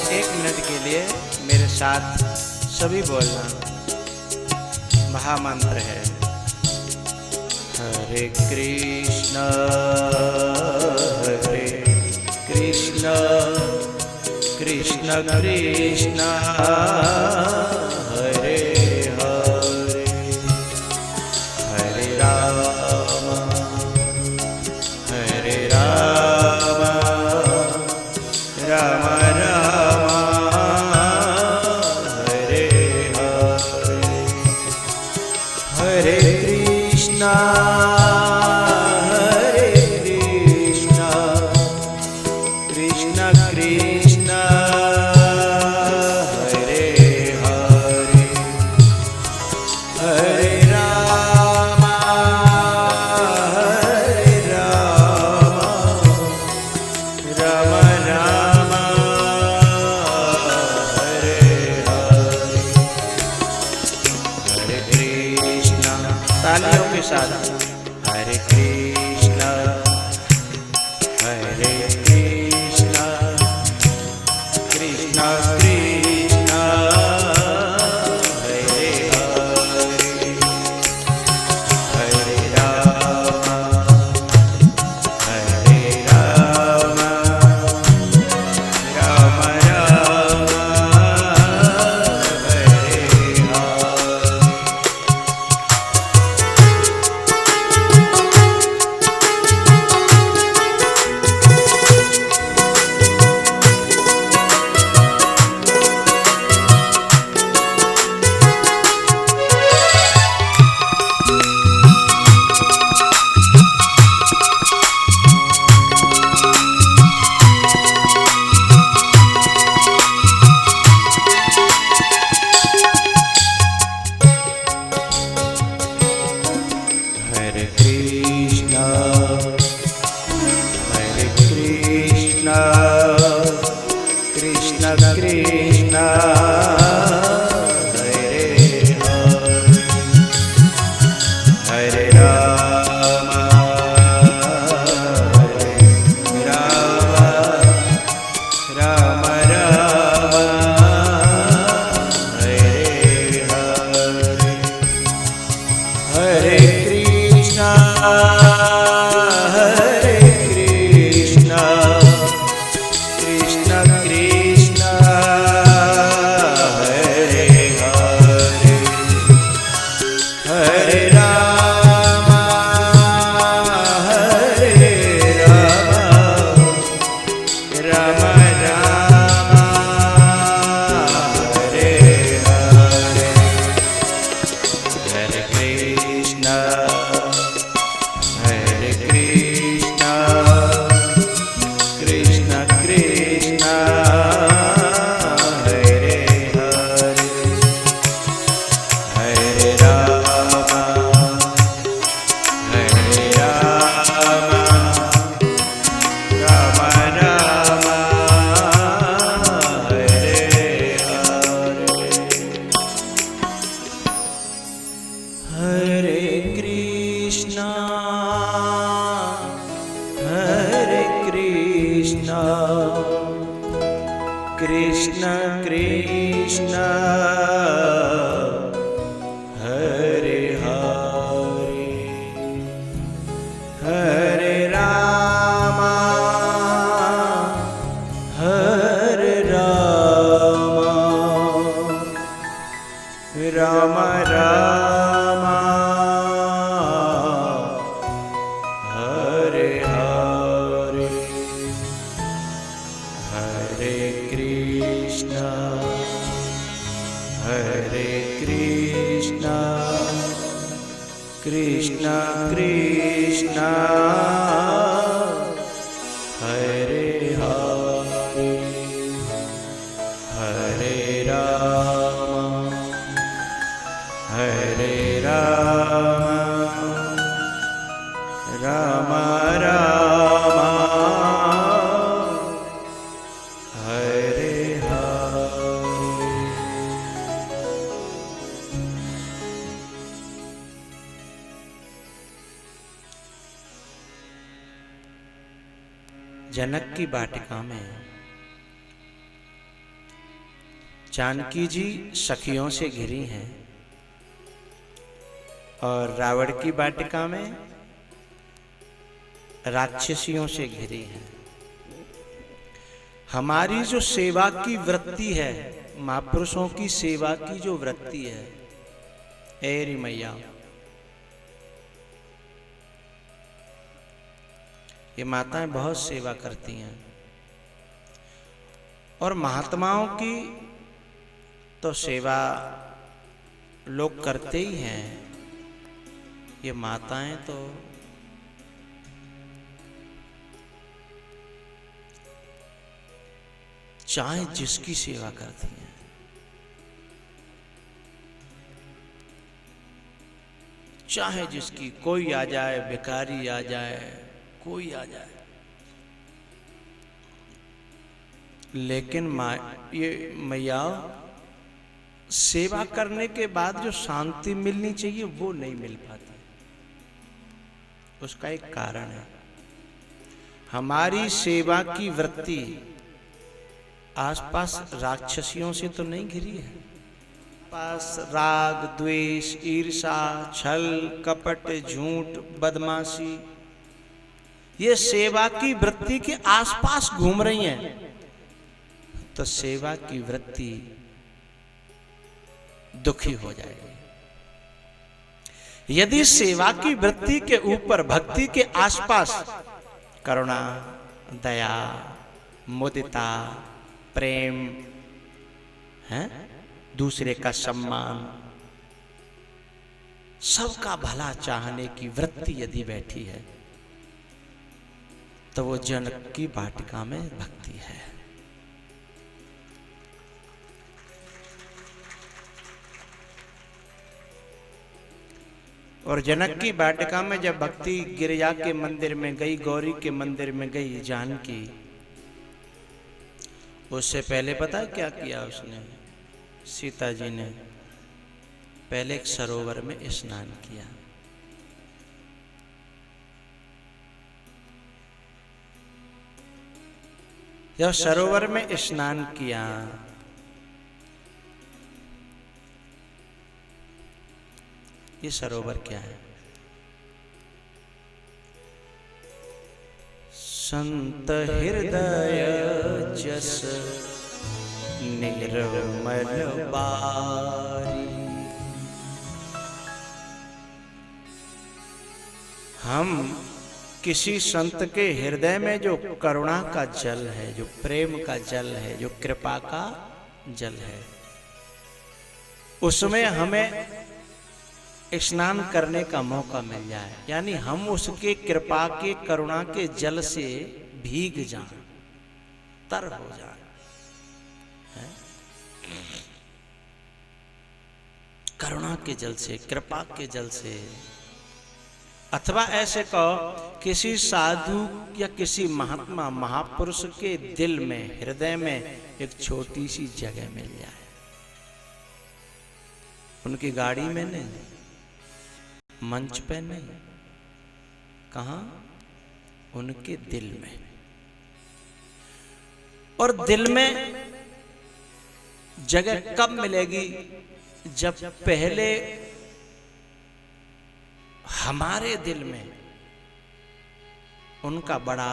एक मिनट के लिए मेरे साथ सभी बोलना, महामंत्र है। हरे कृष्ण कृष्ण कृष्ण कृष्ण हरे हरे, हरे राम राम राम हरे हरे, हरे कृष्णा हरे कृष्णा कृष्णा कृष्णा हरे हरे, हरे राम राम राम हरे हरे। कृष्ण हरे राम राम राम हरे हरे हरे कृष्ण कृष्ण कृष्ण हरे हरे हरे राम राम राम हरे हरे हरे कृष्ण कृष्ण कृष्ण हरे हरे हरे राम राम राम हरे हरे हरे कृष्ण कृष्ण कृष्ण हरे हरे हरे राम राम राम हरे हरे हरे कृष्ण कृष्ण कृष्ण हरे हरे हरे राम राम राम हरे हरे जनक की वाटिका में जानकी जी सखियों से घिरी हैं और रावण की वाटिका में राक्षसियों से घिरी है। हमारी जो सेवा की वृत्ति है, महापुरुषों की सेवा की जो वृत्ति है, एरी मैया, ये माताएं बहुत सेवा करती हैं और महात्माओं की तो सेवा लोग करते ही हैं। ये माताएं तो चाहे जिसकी सेवा करती हैं, चाहे जिसकी, कोई आ जाए, भिखारी आ जाए, कोई आ जाए, लेकिन ये मैया सेवा करने के बाद जो शांति मिलनी चाहिए वो नहीं मिल पाती। उसका एक कारण है, हमारी सेवा की वृत्ति आसपास राक्षसियों से तो नहीं घिरी है। पास राग, द्वेष, ईर्षा, छल, कपट, झूठ, बदमाशी, ये सेवा की वृत्ति के आसपास घूम रही हैं, तो सेवा की वृत्ति दुखी हो जाएगी। यदि सेवा की वृत्ति के ऊपर, भक्ति के आसपास करुणा, दया, मुदिता, प्रेम है, दूसरे का सम्मान, सबका भला चाहने की वृत्ति यदि बैठी है, तो वो जनक की वाटिका में भक्ति है। और जनक की वाटिका में जब भक्ति गिरिजा के मंदिर में गई, गौरी के मंदिर में गई जानकी, उससे पहले पता है क्या किया उसने? सीता जी ने पहले एक सरोवर में स्नान किया। जब सरोवर में स्नान किया ये सरोवर क्या है? संत हृदय जस निर्मल बारी। हम किसी संत के हृदय में जो करुणा का जल है, जो प्रेम का जल है, जो कृपा का जल है, उसमें हमें स्नान करने का मौका मिल जाए, यानी हम उसके कृपा के करुणा के जल से भीग जाएं, तर हो जाए, करुणा के जल से, कृपा के जल से। अथवा ऐसे कहो किसी साधु या किसी महात्मा महापुरुष के दिल में, हृदय में एक छोटी सी जगह मिल जाए, उनकी गाड़ी में नहीं, मंच पे नहीं, कहां? उनके दिल में। और दिल में जगह कब मिलेगी? जब पहले हमारे दिल में उनका बड़ा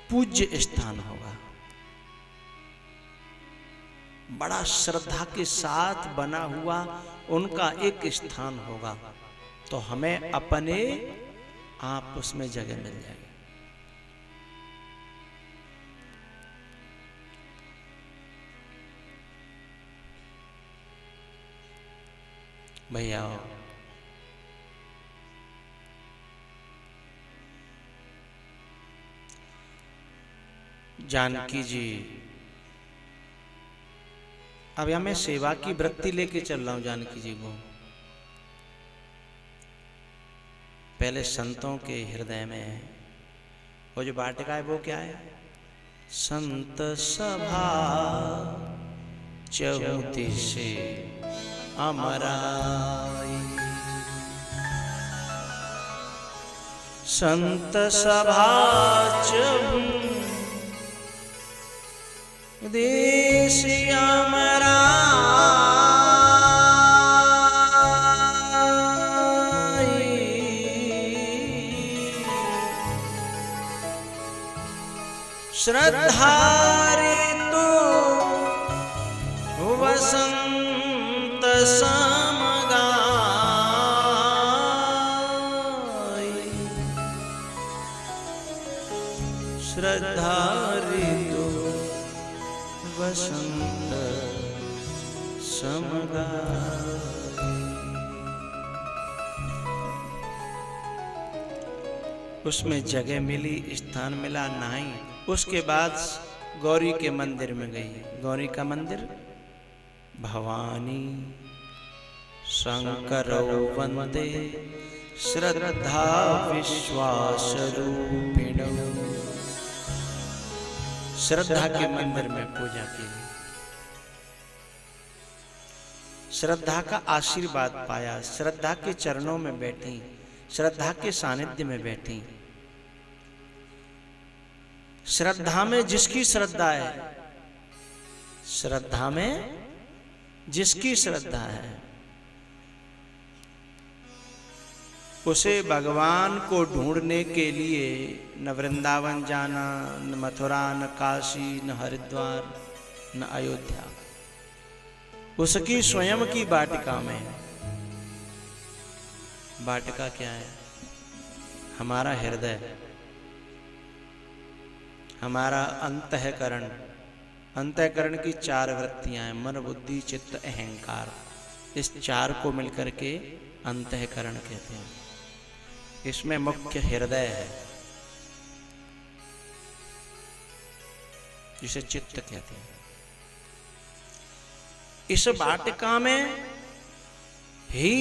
पूज्य स्थान होगा, बड़ा श्रद्धा के साथ बना हुआ उनका एक स्थान होगा, तो हमें अपने आप उसमें जगह मिल जाएगी। भैया जानकी जी, अब यहां मैं सेवा की वृत्ति लेके चल रहा हूं जानकी जी को। पहले संतों के हृदय में वो जो वाटिका है वो क्या है? संत सभा चहुदिशे अमराई। संत सभा चहुदिशे अमराई। श्रद्धा ऋतु वसंत समगाई। श्रद्धा ऋतु वसंत समगाई। उसमें जगह मिली, स्थान मिला नहीं। उसके बाद गौरी के मंदिर में गई। गौरी का मंदिर भवानी शंकर वंदे श्रद्धा विश्वास रूपिण। श्रद्धा के मंदिर में पूजा की, श्रद्धा का आशीर्वाद पाया, श्रद्धा के चरणों में बैठी, श्रद्धा के सानिध्य में बैठी। श्रद्धा में जिसकी श्रद्धा है, श्रद्धा में जिसकी श्रद्धा है, उसे भगवान को ढूंढने के लिए न वृंदावन जाना, न मथुरा, न काशी, न हरिद्वार, न अयोध्या, उसकी स्वयं की वाटिका में। वाटिका क्या है? हमारा हृदय, हमारा अंतःकरण। अंतःकरण की 4 वृत्तियां हैं, मन बुद्धि चित्त अहंकार। इस 4 को मिलकर के अंतःकरण कहते हैं। इसमें मुख्य हृदय है जिसे चित्त कहते हैं। इस वाटिका में ही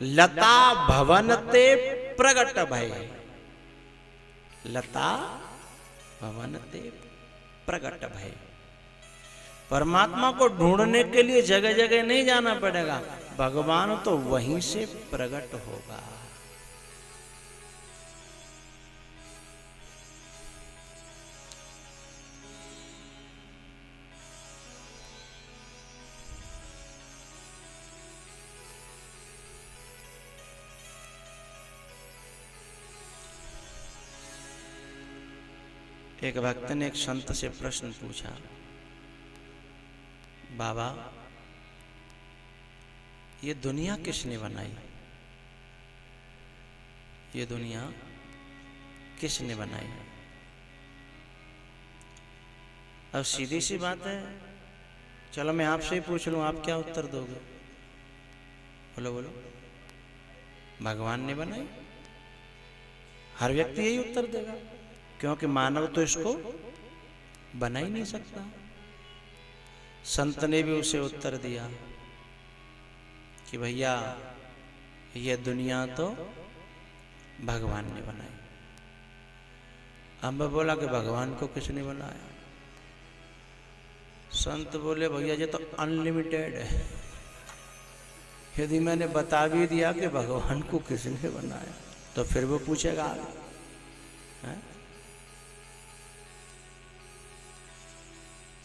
लता भवनते प्रगट भय। लता भवनते प्रकट भय। परमात्मा को ढूंढने के लिए जगह जगह नहीं जाना पड़ेगा, भगवान तो वहीं से प्रकट होगा। एक भक्त ने एक संत से प्रश्न पूछा, बाबा ये दुनिया किसने बनाई? ये दुनिया किसने बनाई? अब सीधी सी बात है, चलो मैं आपसे ही पूछ लूं, आप क्या उत्तर दोगे? बोलो बोलो। भगवान ने बनाई। हर व्यक्ति यही उत्तर देगा, क्योंकि मानव तो इसको बना ही नहीं सकता। संत ने भी उसे उत्तर दिया कि भैया ये दुनिया तो भगवान ने बनाई। अब मैं बोला कि भगवान को किसने बनाया? संत बोले भैया ये तो अनलिमिटेड है, यदि मैंने बता भी दिया कि भगवान को किसने बनाया तो फिर वो पूछेगा आगे।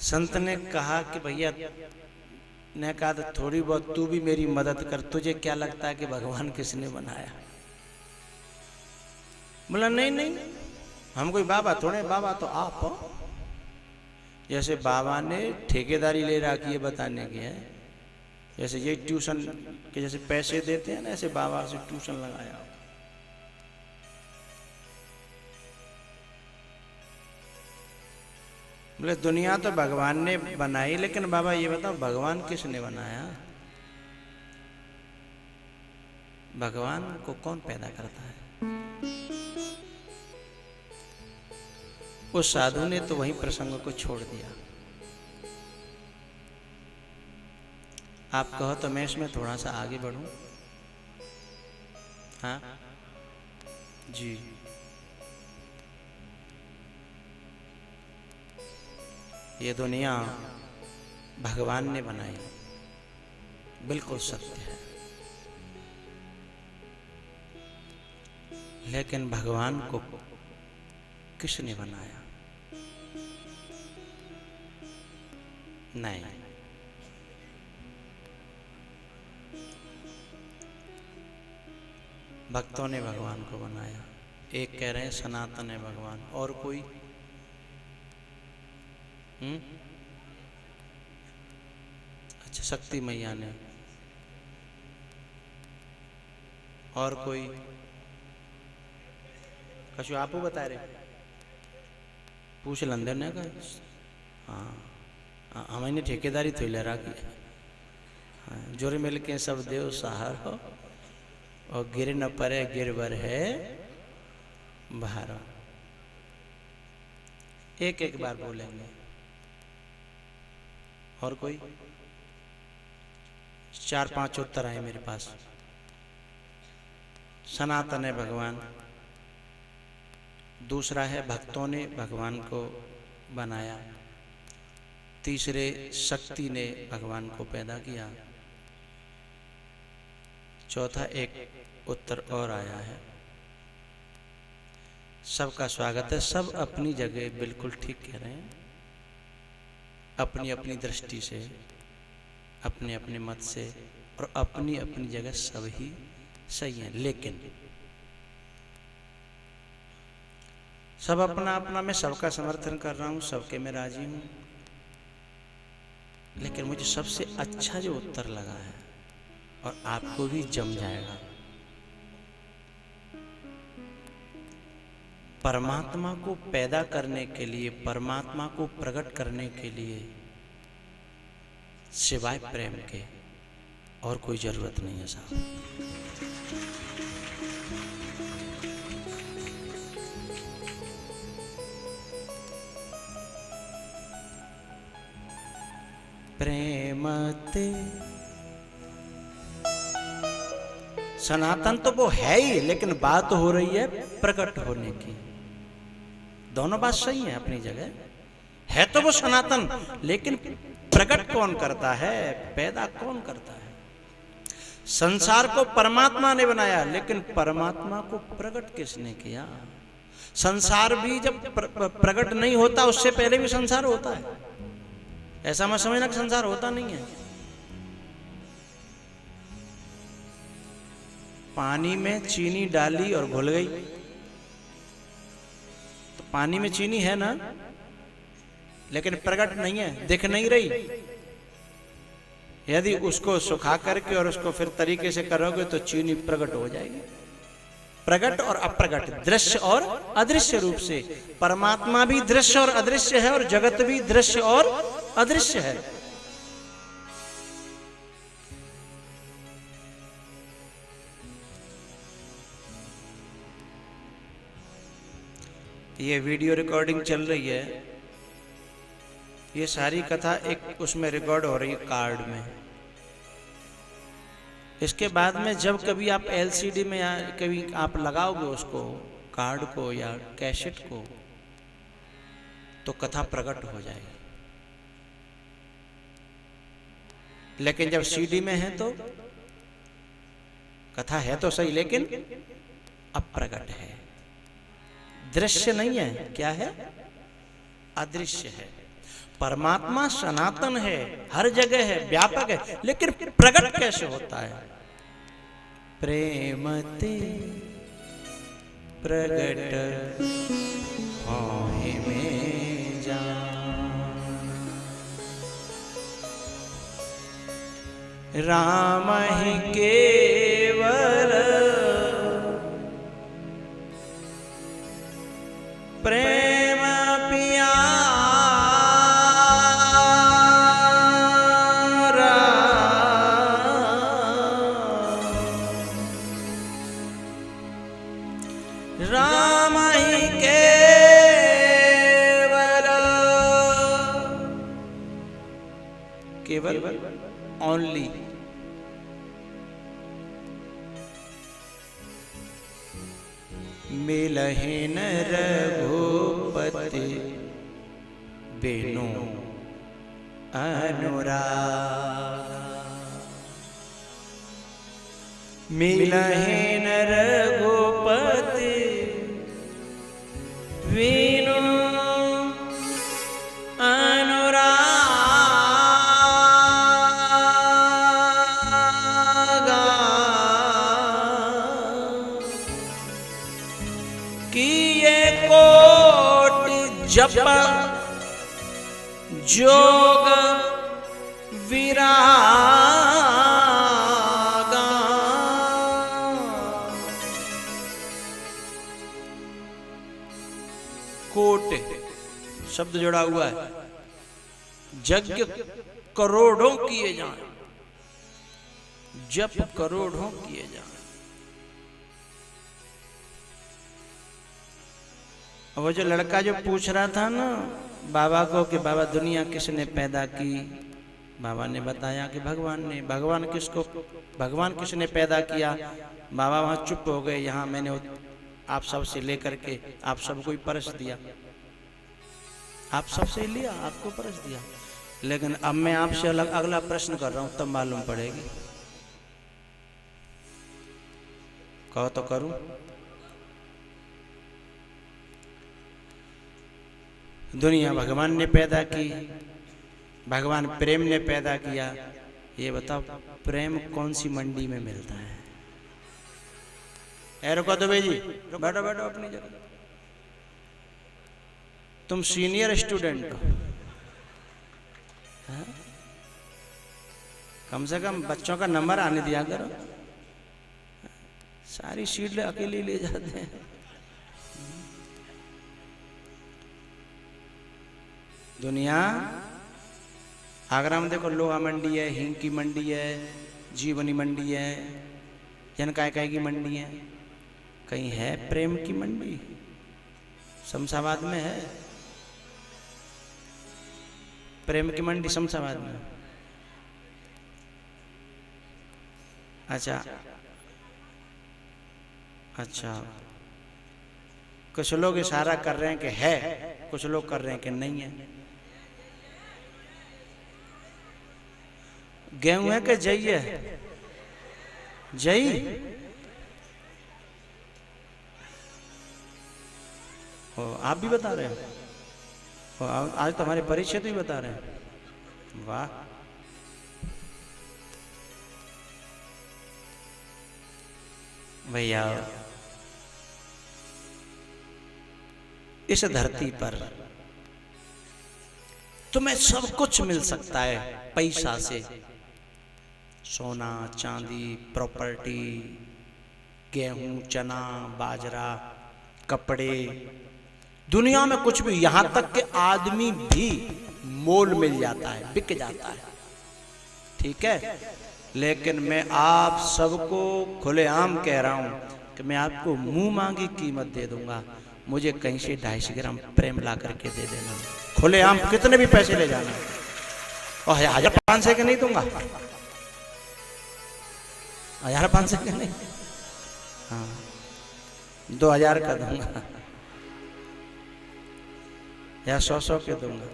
संत ने कहा कि भैया ने कहा तो थोड़ी बहुत तू भी मेरी मदद कर, तुझे क्या लगता है कि भगवान किसने बनाया? बोला नहीं नहीं, हम कोई बाबा थोड़े, बाबा तो आप हो। जैसे बाबा ने ठेकेदारी ले रखी है बताने की है, जैसे ये ट्यूशन के जैसे पैसे देते हैं ना, ऐसे बाबा से ट्यूशन लगाया। बोले दुनिया तो भगवान ने बनाई, लेकिन बाबा ये बताओ भगवान किसने बनाया? भगवान को कौन पैदा करता है? उस साधु ने तो वहीं प्रसंग को छोड़ दिया। आप कहो तो मैं इसमें थोड़ा सा आगे बढ़ूं। हाँ जी, ये दुनिया भगवान ने बनाई, बिल्कुल सत्य है। लेकिन भगवान को किसने बनाया? नहीं, भक्तों ने भगवान को बनाया। एक कह रहे हैं सनातन है भगवान, और कोई अच्छा शक्ति मैया ने, और कोई कछु आप बता रहे? पूछ लंदन ने कहा हाँ हमारी ठेकेदारी तो ले रखी है। हाँ, जोरे मिल के सब देव सहार हो और गिर न परे गिरवर है बाहर। एक एक बार बोलेंगे। और कोई? 4-5 उत्तर आए मेरे पास। सनातन है भगवान, दूसरा है भक्तों ने भगवान को बनाया, तीसरे शक्ति ने भगवान को पैदा किया, चौथा एक उत्तर और आया है। सबका स्वागत है, सब अपनी जगह बिल्कुल ठीक कह रहे हैं, अपनी अपनी दृष्टि से, अपने अपने मत से और अपनी अपनी जगह सब ही सही है। लेकिन सब अपना अपना, मैं सबका समर्थन कर रहा हूँ, सबके मैं राजी हूँ, लेकिन मुझे सबसे अच्छा जो उत्तर लगा है और आपको भी जम जाएगा, परमात्मा को पैदा करने के लिए, परमात्मा को प्रकट करने के लिए सिवाय प्रेम के और कोई जरूरत नहीं है साहब। प्रेमते सनातन तो वो है ही, लेकिन बात हो रही है प्रकट होने की। दोनों बात सही है अपनी जगह, है तो वो सनातन, लेकिन प्रकट कौन करता है, पैदा कौन करता है? संसार को परमात्मा ने बनाया, लेकिन परमात्मा को प्रकट किसने किया? संसार भी जब प्रकट नहीं होता, उससे पहले भी संसार होता है। ऐसा मत समझना कि संसार होता नहीं है। पानी में चीनी डाली और घुल गई, तो पानी में चीनी है ना, लेकिन प्रकट नहीं है, दिख नहीं रही। यदि उसको सुखा करके और उसको फिर तरीके से करोगे तो चीनी प्रकट हो जाएगी। प्रकट और अप्रकट, दृश्य और अदृश्य रूप से परमात्मा भी दृश्य और अदृश्य है, और जगत भी दृश्य और अदृश्य है। ये वीडियो रिकॉर्डिंग चल रही है, ये सारी कथा एक उसमें रिकॉर्ड हो रही है कार्ड में। इसके बाद में जब कभी आप एलसीडी में या कभी आप लगाओगे उसको, कार्ड को या कैसेट को, तो कथा प्रकट हो जाएगी। लेकिन जब सीडी में है तो कथा है तो सही, लेकिन अप्रकट है, दृश्य नहीं है। क्या है? अदृश्य है। परमात्मा सनातन है, हर जगह है, व्यापक है, लेकिन प्रकट कैसे होता है? प्रेमते प्रगट होहि में जान, राम ही केवल प्रेम पिया, राम ही केवल ओनली। मिलहिन रघुपति बिनु अनुराग, मिलहिन रघुपति बिनु अनुराग, किए कोटि जप जोग विरागा, कोट शब्द जोड़ा हुआ है, यज्ञ करोड़ों किए जाएं, जप करोड़ों किए जाएं। वो जो लड़का जो पूछ रहा था ना बाबा को कि बाबा दुनिया किसने पैदा की, बाबा ने बताया कि भगवान ने। भगवान किसने पैदा किया? बाबा वहां चुप हो गए। यहाँ मैंने आप सब से लेकर के आप सबको ही परस दिया, आप सबसे लिया, आपको परस दिया। लेकिन अब मैं आपसे अगला प्रश्न कर रहा हूं, तब मालूम पड़ेगी। कहो तो करूं? दुनिया भगवान ने पैदा की, भगवान प्रेम ने पैदा किया। ये बताओ प्रेम कौन सी मंडी में मिलता है? रुको तो भाई जी, बैठो बैठो अपनी जगह। तुम सीनियर स्टूडेंट हो, कम से कम बच्चों का नंबर आने दिया करो। सारी सीट अकेले ले जाते हैं। दुनिया आगरा में देखो लोहा मंडी है, हींग की मंडी है, जीवनी मंडी है, जनकाय की मंडी है। कहीं है प्रेम की मंडी? शमशाबाद में है प्रेम की मंडी, शमशाबाद में। अच्छा, कुछ लोग इशारा कर रहे हैं कि है, कुछ लोग कर रहे हैं कि नहीं है। गेहूं है कि जई है? जई ओ, आप भी बता रहे हो? आज तो हमारे परिचय तो ही बता रहे हैं। वाह, भैया इस धरती पर तुम्हें सब कुछ मिल सकता है पैसा से, सोना चांदी, प्रॉपर्टी, गेहूं चना बाजरा, कपड़े, दुनिया में कुछ भी, यहां तक कि आदमी भी मोल मिल जाता है, बिक जाता है, ठीक है। लेकिन मैं आप सबको खुलेआम कह रहा हूं कि मैं आपको मुंह मांगी कीमत दे दूंगा, मुझे कहीं से 250 ग्राम प्रेम ला करके दे देना, खुलेआम कितने भी पैसे ले जाना, और 1500 के नहीं दूंगा, 1500 के नहीं, हाँ 2000 का दूंगा या 100 के दूंगा।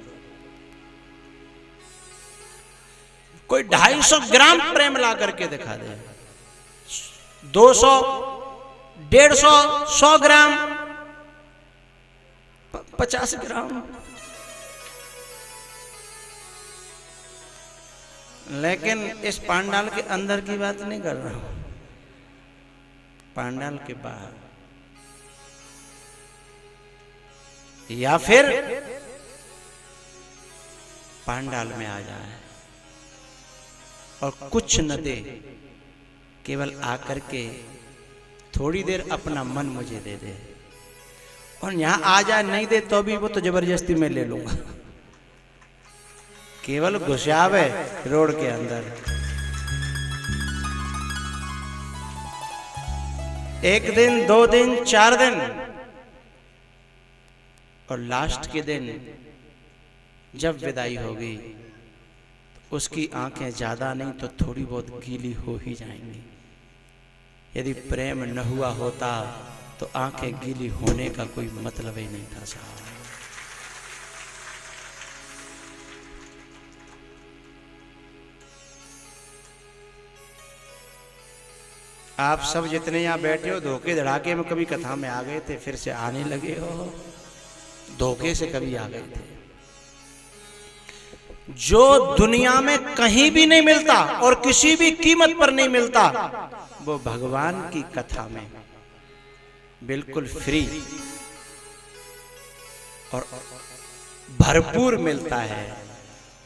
कोई 250 ग्राम प्रेम ला करके दिखा दे, 200, 150, 100 ग्राम, 50 ग्राम, लेकिन इस पांडाल के अंदर की बात नहीं कर रहा हूं, पांडाल के बाहर, या फिर पांडाल में आ जाए और कुछ न दे, केवल आकर के थोड़ी देर अपना मन मुझे दे दे, और यहां आ जाए नहीं दे तो भी वो तो जबरदस्ती में ले लूंगा, केवल घुसावे रोड के अंदर। एक दिन, 2 दिन, 4 दिन, और लास्ट के दिन जब विदाई होगी उसकी आंखें ज्यादा नहीं तो थोड़ी बहुत गीली हो ही जाएंगी। यदि प्रेम न हुआ होता तो आंखें गीली होने का कोई मतलब ही नहीं था साहब। आप सब जितने यहाँ बैठे हो धोखे धड़ाके में कभी कथा में आ गए थे, फिर से आने लगे हो, धोखे से कभी आ गए थे। जो दुनिया में कहीं भी नहीं मिलता और किसी भी कीमत पर नहीं मिलता, वो भगवान की कथा में बिल्कुल फ्री और भरपूर मिलता है।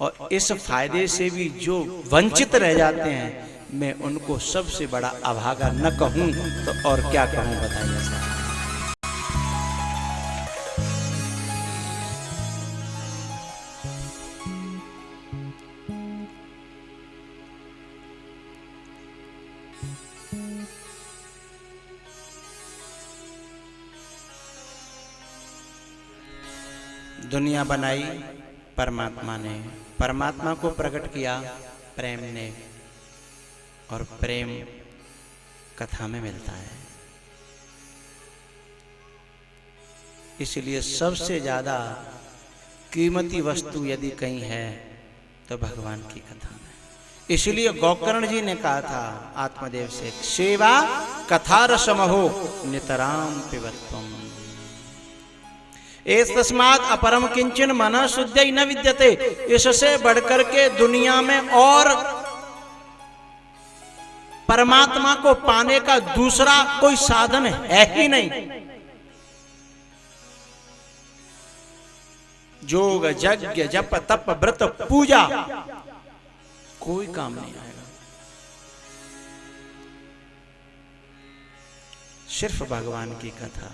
और इस फायदे से भी जो वंचित रह जाते हैं, मैं उनको सबसे बड़ा अभागा न कहूं तो और क्या कहूं, बताइए साहब। दुनिया बनाई परमात्मा ने, परमात्मा को प्रकट किया प्रेम ने, और प्रेम कथा में मिलता है। इसलिए सबसे ज्यादा कीमती वस्तु यदि कहीं है तो भगवान की कथा में। इसलिए गोकर्ण जी ने कहा था आत्मदेव से, सेवा कथा रसमहो नितराम पिबत्वम, एतस्मात् अपरम किंचन मनः शुद्धि न विद्यते। इससे बढ़कर के दुनिया में और परमात्मा को पाने का दूसरा कोई साधन है ही नहीं। योग यज्ञ जप तप व्रत पूजा कोई काम नहीं आएगा, सिर्फ भगवान की कथा।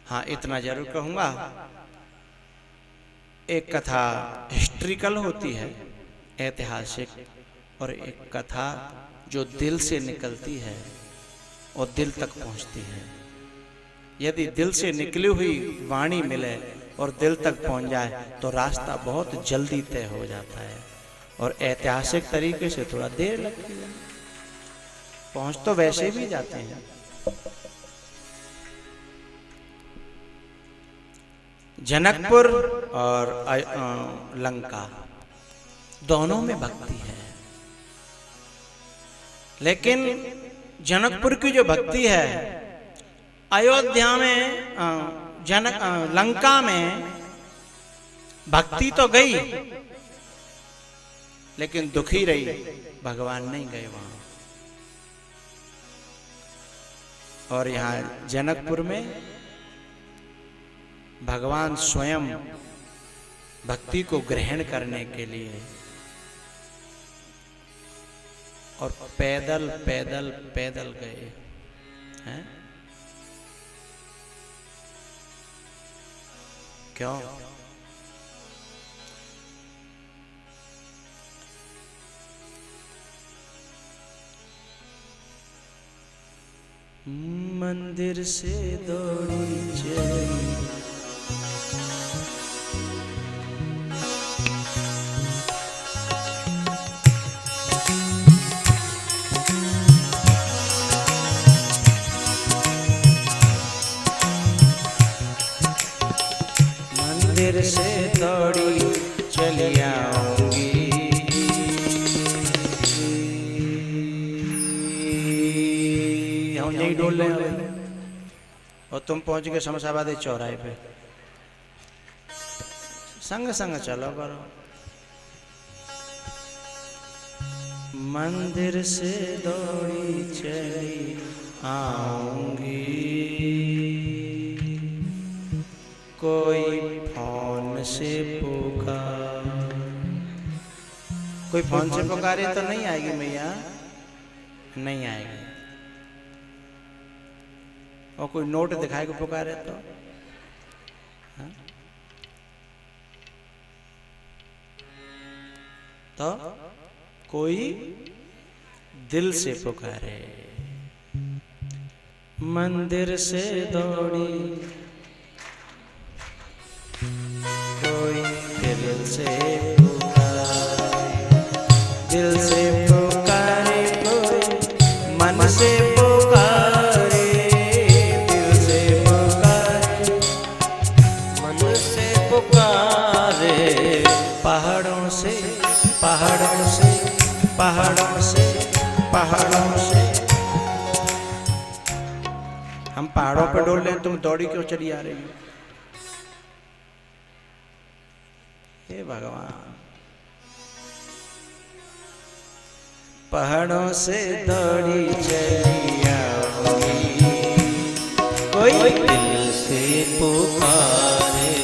हाँ, इतना जरूर कहूंगा, एक कथा हिस्ट्रिकल होती है, ऐतिहासिक, और एक कथा जो दिल से निकलती है और दिल तक पहुंचती है। यदि दिल से निकली हुई वाणी मिले और दिल तक पहुंच जाए तो रास्ता बहुत जल्दी तय हो जाता है, और ऐतिहासिक तरीके से थोड़ा देर लगती है। पहुंच तो वैसे भी जाते हैं। जनकपुर और लंका, दोनों में भक्ति है। लेकिन जनकपुर की जो भक्ति है, अयोध्या में लंका में भक्ति तो गई, लेकिन दुखी रही, भगवान नहीं गए वहां। और यहां जनकपुर में भगवान स्वयं भक्ति को ग्रहण करने के लिए और पैदल पैदल पैदल गए हैं। क्यों? मंदिर से दौड़ी चली मंदिर से दौड़ी चली आऊंगी, हम यही डोल रहे हैं और तुम पहुंच गए शमशाबादी चौराहे पे। संग संग चलो करो। मंदिर से दौड़ी चली आऊंगी, कोई फोन से पुकार, कोई फोन से पुकारे तो नहीं आएगी मैया, नहीं आएगी। और कोई नोट दिखाए को पुकारे तो हाँ? तो कोई दिल से पुकारे। मंदिर से दौड़ी कोई दिल से पुकारे, दिल से पुकारे कोई मन से पुकारे, दिल से पुकारे मन से पुकारे। पहाड़ों से पहाड़ों से पहाड़ों से पहाड़ों से, हम पहाड़ों पर डोल रहे हैं, तुम दौड़ी क्यों चली आ रही हो? हे भगवान, पहाड़ों से दौड़ी चली आऊंगी, कोई दिल से पुकारे।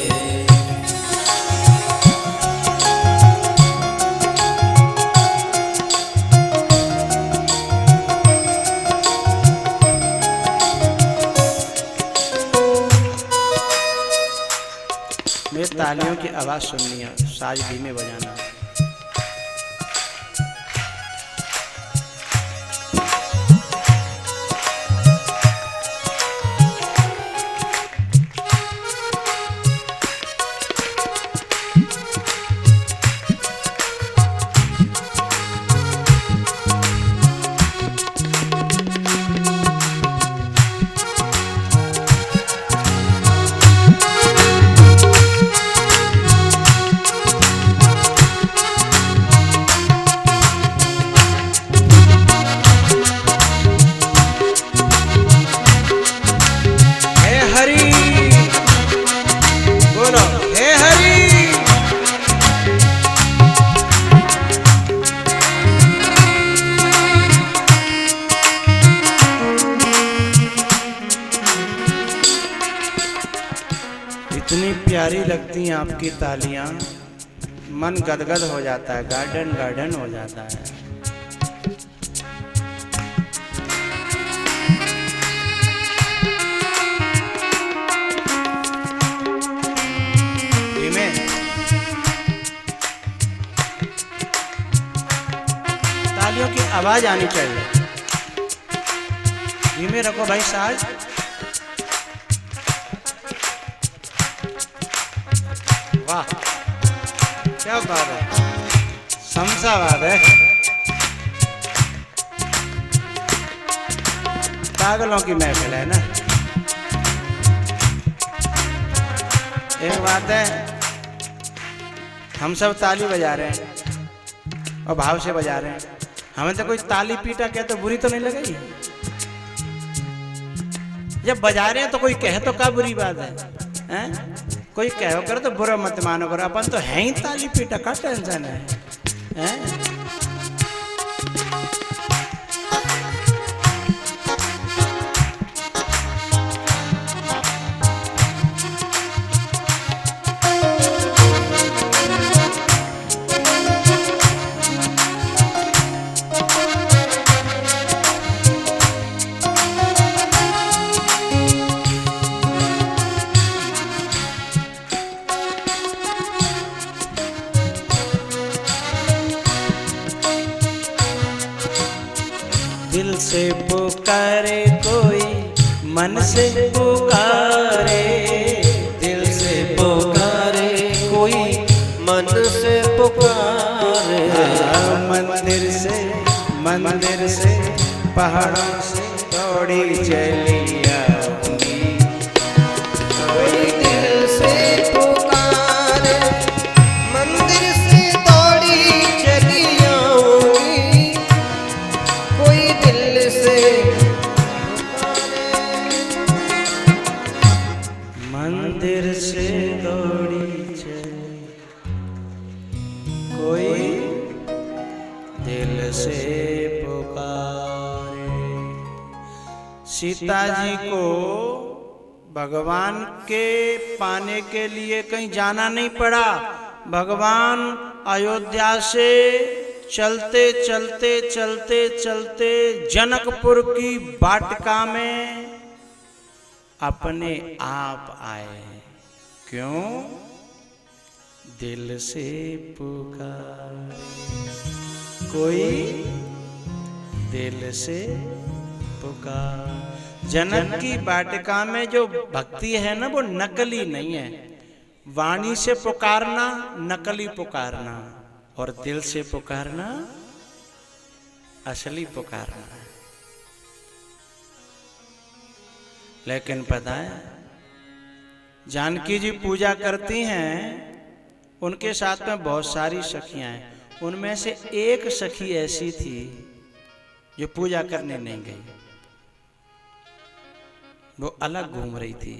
मेरे तालियों की आवाज सुननी है, साज धीमे बजाना। इतनी प्यारी लगती हैं आपकी तालियां, मन गदगद हो जाता है, गार्डन गार्डन हो जाता है। धीमे तालियों की आवाज आनी चाहिए। धीमे रखो भाई साज। वाह क्या बात है, शमशाबाद है। पागलों की महफिल है ना। एक बात है, हम सब ताली बजा रहे हैं, और भाव से बजा रहे हैं। हमें तो कोई ताली पीटा कहे तो बुरी तो नहीं लगेगी। जब बजा रहे हैं तो कोई कहे तो क्या बुरी बात है? कोई कहो करो तो बुरा मत मानो करो, अपन तो है ही ताली पीटा, का टेंशन है? दिल से पुकारे कोई, मन से पुकारे, दिल से पुकारे कोई, मन से पुकारे। मंदिर से पहाड़ों से दौड़ी चली आऊंगी। कोई दिल से पुकारे, मंदिर से दौड़ी चली आऊंगी। कोई दिल से पुकारे, मंदिर से दौड़ी चली, कोई दिल से पुकारे। सीता जी को भगवान के पाने के लिए कहीं जाना नहीं पड़ा। भगवान अयोध्या से चलते चलते चलते चलते जनकपुर की वाटिका में अपने आप आए। क्यों? दिल से पुकारे, कोई दिल से पुकार। जनक की वाटिका में जो भक्ति है ना, वो नकली नहीं है। वाणी से पुकारना नकली पुकारना, और दिल से पुकारना असली पुकारना है। लेकिन पता है, जानकी जी पूजा करती हैं, उनके साथ में बहुत सारी सखियां हैं। उनमें से एक सखी ऐसी थी जो पूजा करने नहीं गई। वो अलग घूम रही थी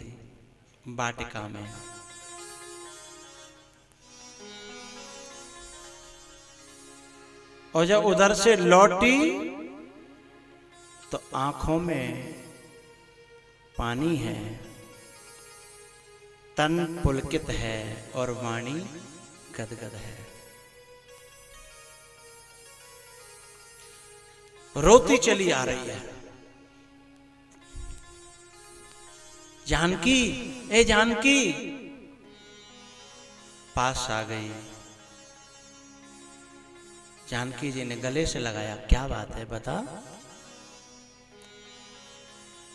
वाटिका में। और जब उधर से लौटी तो आंखों में पानी है, तन पुलकित है और वाणी गदगद है। रोती चली आ रही है। जानकी, ए जानकी, पास आ गई। जानकी जी ने गले से लगाया, क्या बात है बता।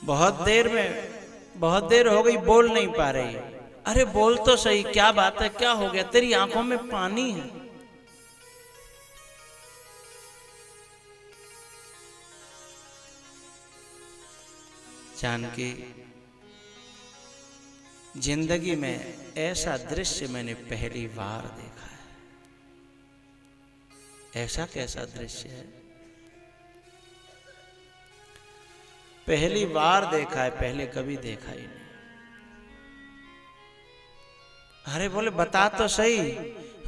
बहुत देर हो गई, बोल नहीं पा रही। अरे बोल तो सही, क्या बात है, क्या हो गया? तेरी आंखों में पानी है। जानकी, जिंदगी में ऐसा दृश्य मैंने पहली बार देखा है। ऐसा कैसा दृश्य है? पहली बार देखा है, पहले कभी देखा ही नहीं। अरे बोले बता तो सही।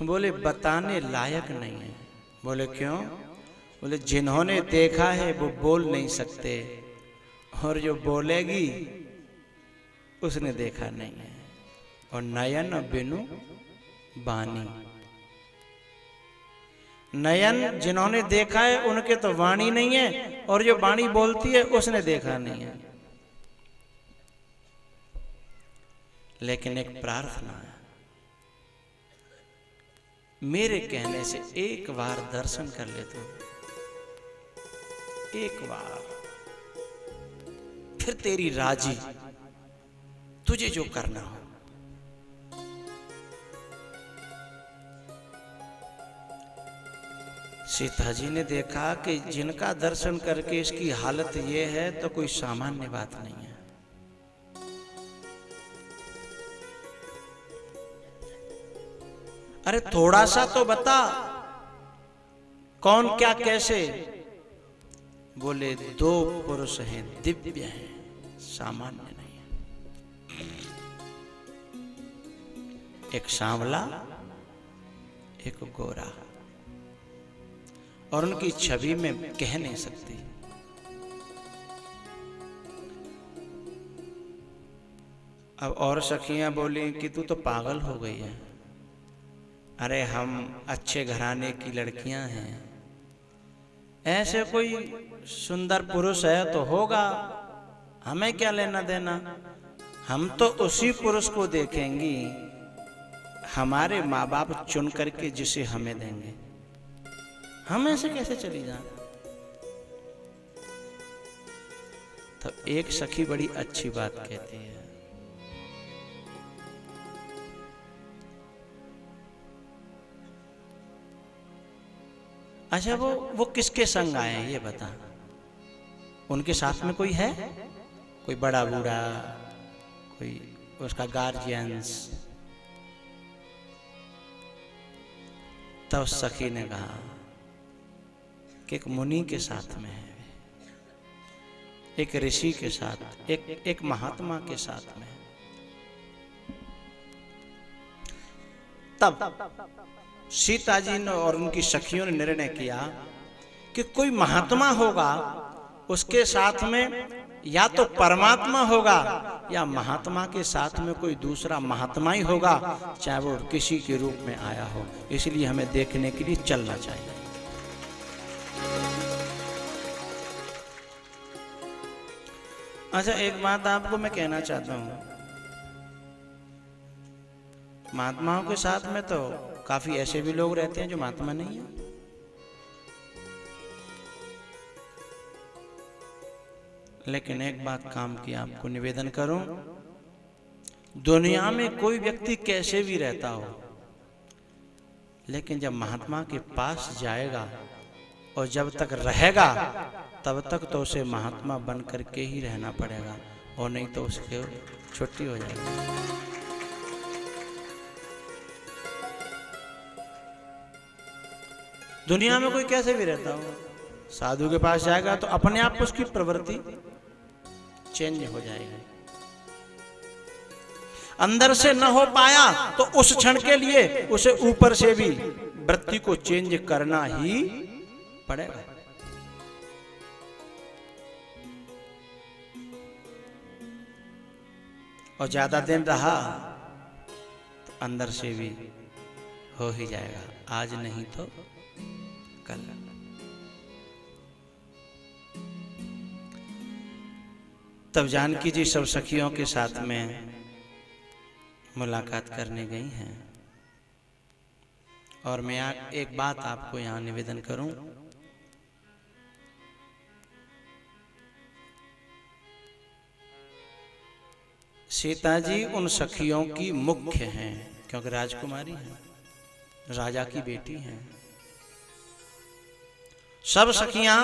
बोले बताने लायक नहीं है। बोले क्यों? बोले जिन्होंने देखा है वो बोल नहीं सकते, और जो बोलेगी उसने देखा नहीं है। और नयन बिनु बानी, नयन जिन्होंने देखा है उनके तो वाणी नहीं है, और जो वाणी बोलती है उसने देखा नहीं है। लेकिन एक प्रार्थना है, मेरे कहने से एक बार दर्शन कर ले तो, एक बार, फिर तेरी राजी, तुझे जो करना हो। सीता जी ने देखा कि जिनका दर्शन करके इसकी हालत ये है तो कोई सामान्य बात नहीं है। अरे थोड़ा सा तो बता, कौन क्या कैसे? बोले दो पुरुष हैं, दिव्य हैं, सामान्य नहीं है। एक सांवला, एक गोरा, और उनकी छवि में कह नहीं सकती। अब और सखियां बोली कि तू तो पागल हो गई है। अरे हम अच्छे घराने की लड़कियां हैं, ऐसे कोई सुंदर पुरुष है तो होगा, हमें क्या लेना देना। हम तो उसी पुरुष को देखेंगी हमारे माँ बाप चुन करके जिसे हमें देंगे, हम ऐसे कैसे चली जाएं। तो एक सखी बड़ी अच्छी बात कहती है, अच्छा वो किसके संग आए हैं ये बता। उनके साथ में कोई है, कोई बड़ा बूढ़ा, कोई उसका गार्जियंस। तब सखी ने कहा कि एक मुनि के साथ में है, एक ऋषि के साथ, एक महात्मा के साथ में। तब सीता जी ने और उनकी सखियों ने निर्णय किया कि कोई महात्मा होगा, उसके साथ में या तो परमात्मा होगा या महात्मा के साथ में कोई दूसरा महात्मा ही होगा, चाहे वो किसी के रूप में आया हो। इसलिए हमें देखने के लिए चलना चाहिए। अच्छा, एक बात आपको मैं कहना चाहता हूं, महात्माओं के साथ में तो काफी ऐसे भी लोग रहते हैं जो महात्मा नहीं है। लेकिन एक बात काम की आपको निवेदन करूं, दुनिया में कोई व्यक्ति कैसे भी रहता हो, लेकिन जब महात्मा के पास जाएगा और जब तक रहेगा तब तक तो उसे महात्मा बन करके ही रहना पड़ेगा, और नहीं तो उसके छुट्टी हो जाएगी। दुनिया में कोई कैसे भी रहता हो, साधु के पास जाएगा तो अपने आप उसकी प्रवृत्ति चेंज हो जाएगी। अंदर से न हो पाया तो उस क्षण के लिए उसे ऊपर से भी वृत्ति को चेंज करना ही पड़ेगा। और ज्यादा दिन रहा तो अंदर से भी हो ही जाएगा, आज नहीं तो कल। तब जानकी जी सब सखियों के साथ में मुलाकात करने गई हैं। और मैं एक बात आपको यहां निवेदन करूं, सीता जी उन सखियों की मुख्य हैं, क्योंकि राजकुमारी हैं, राजा की बेटी हैं। सब सखियां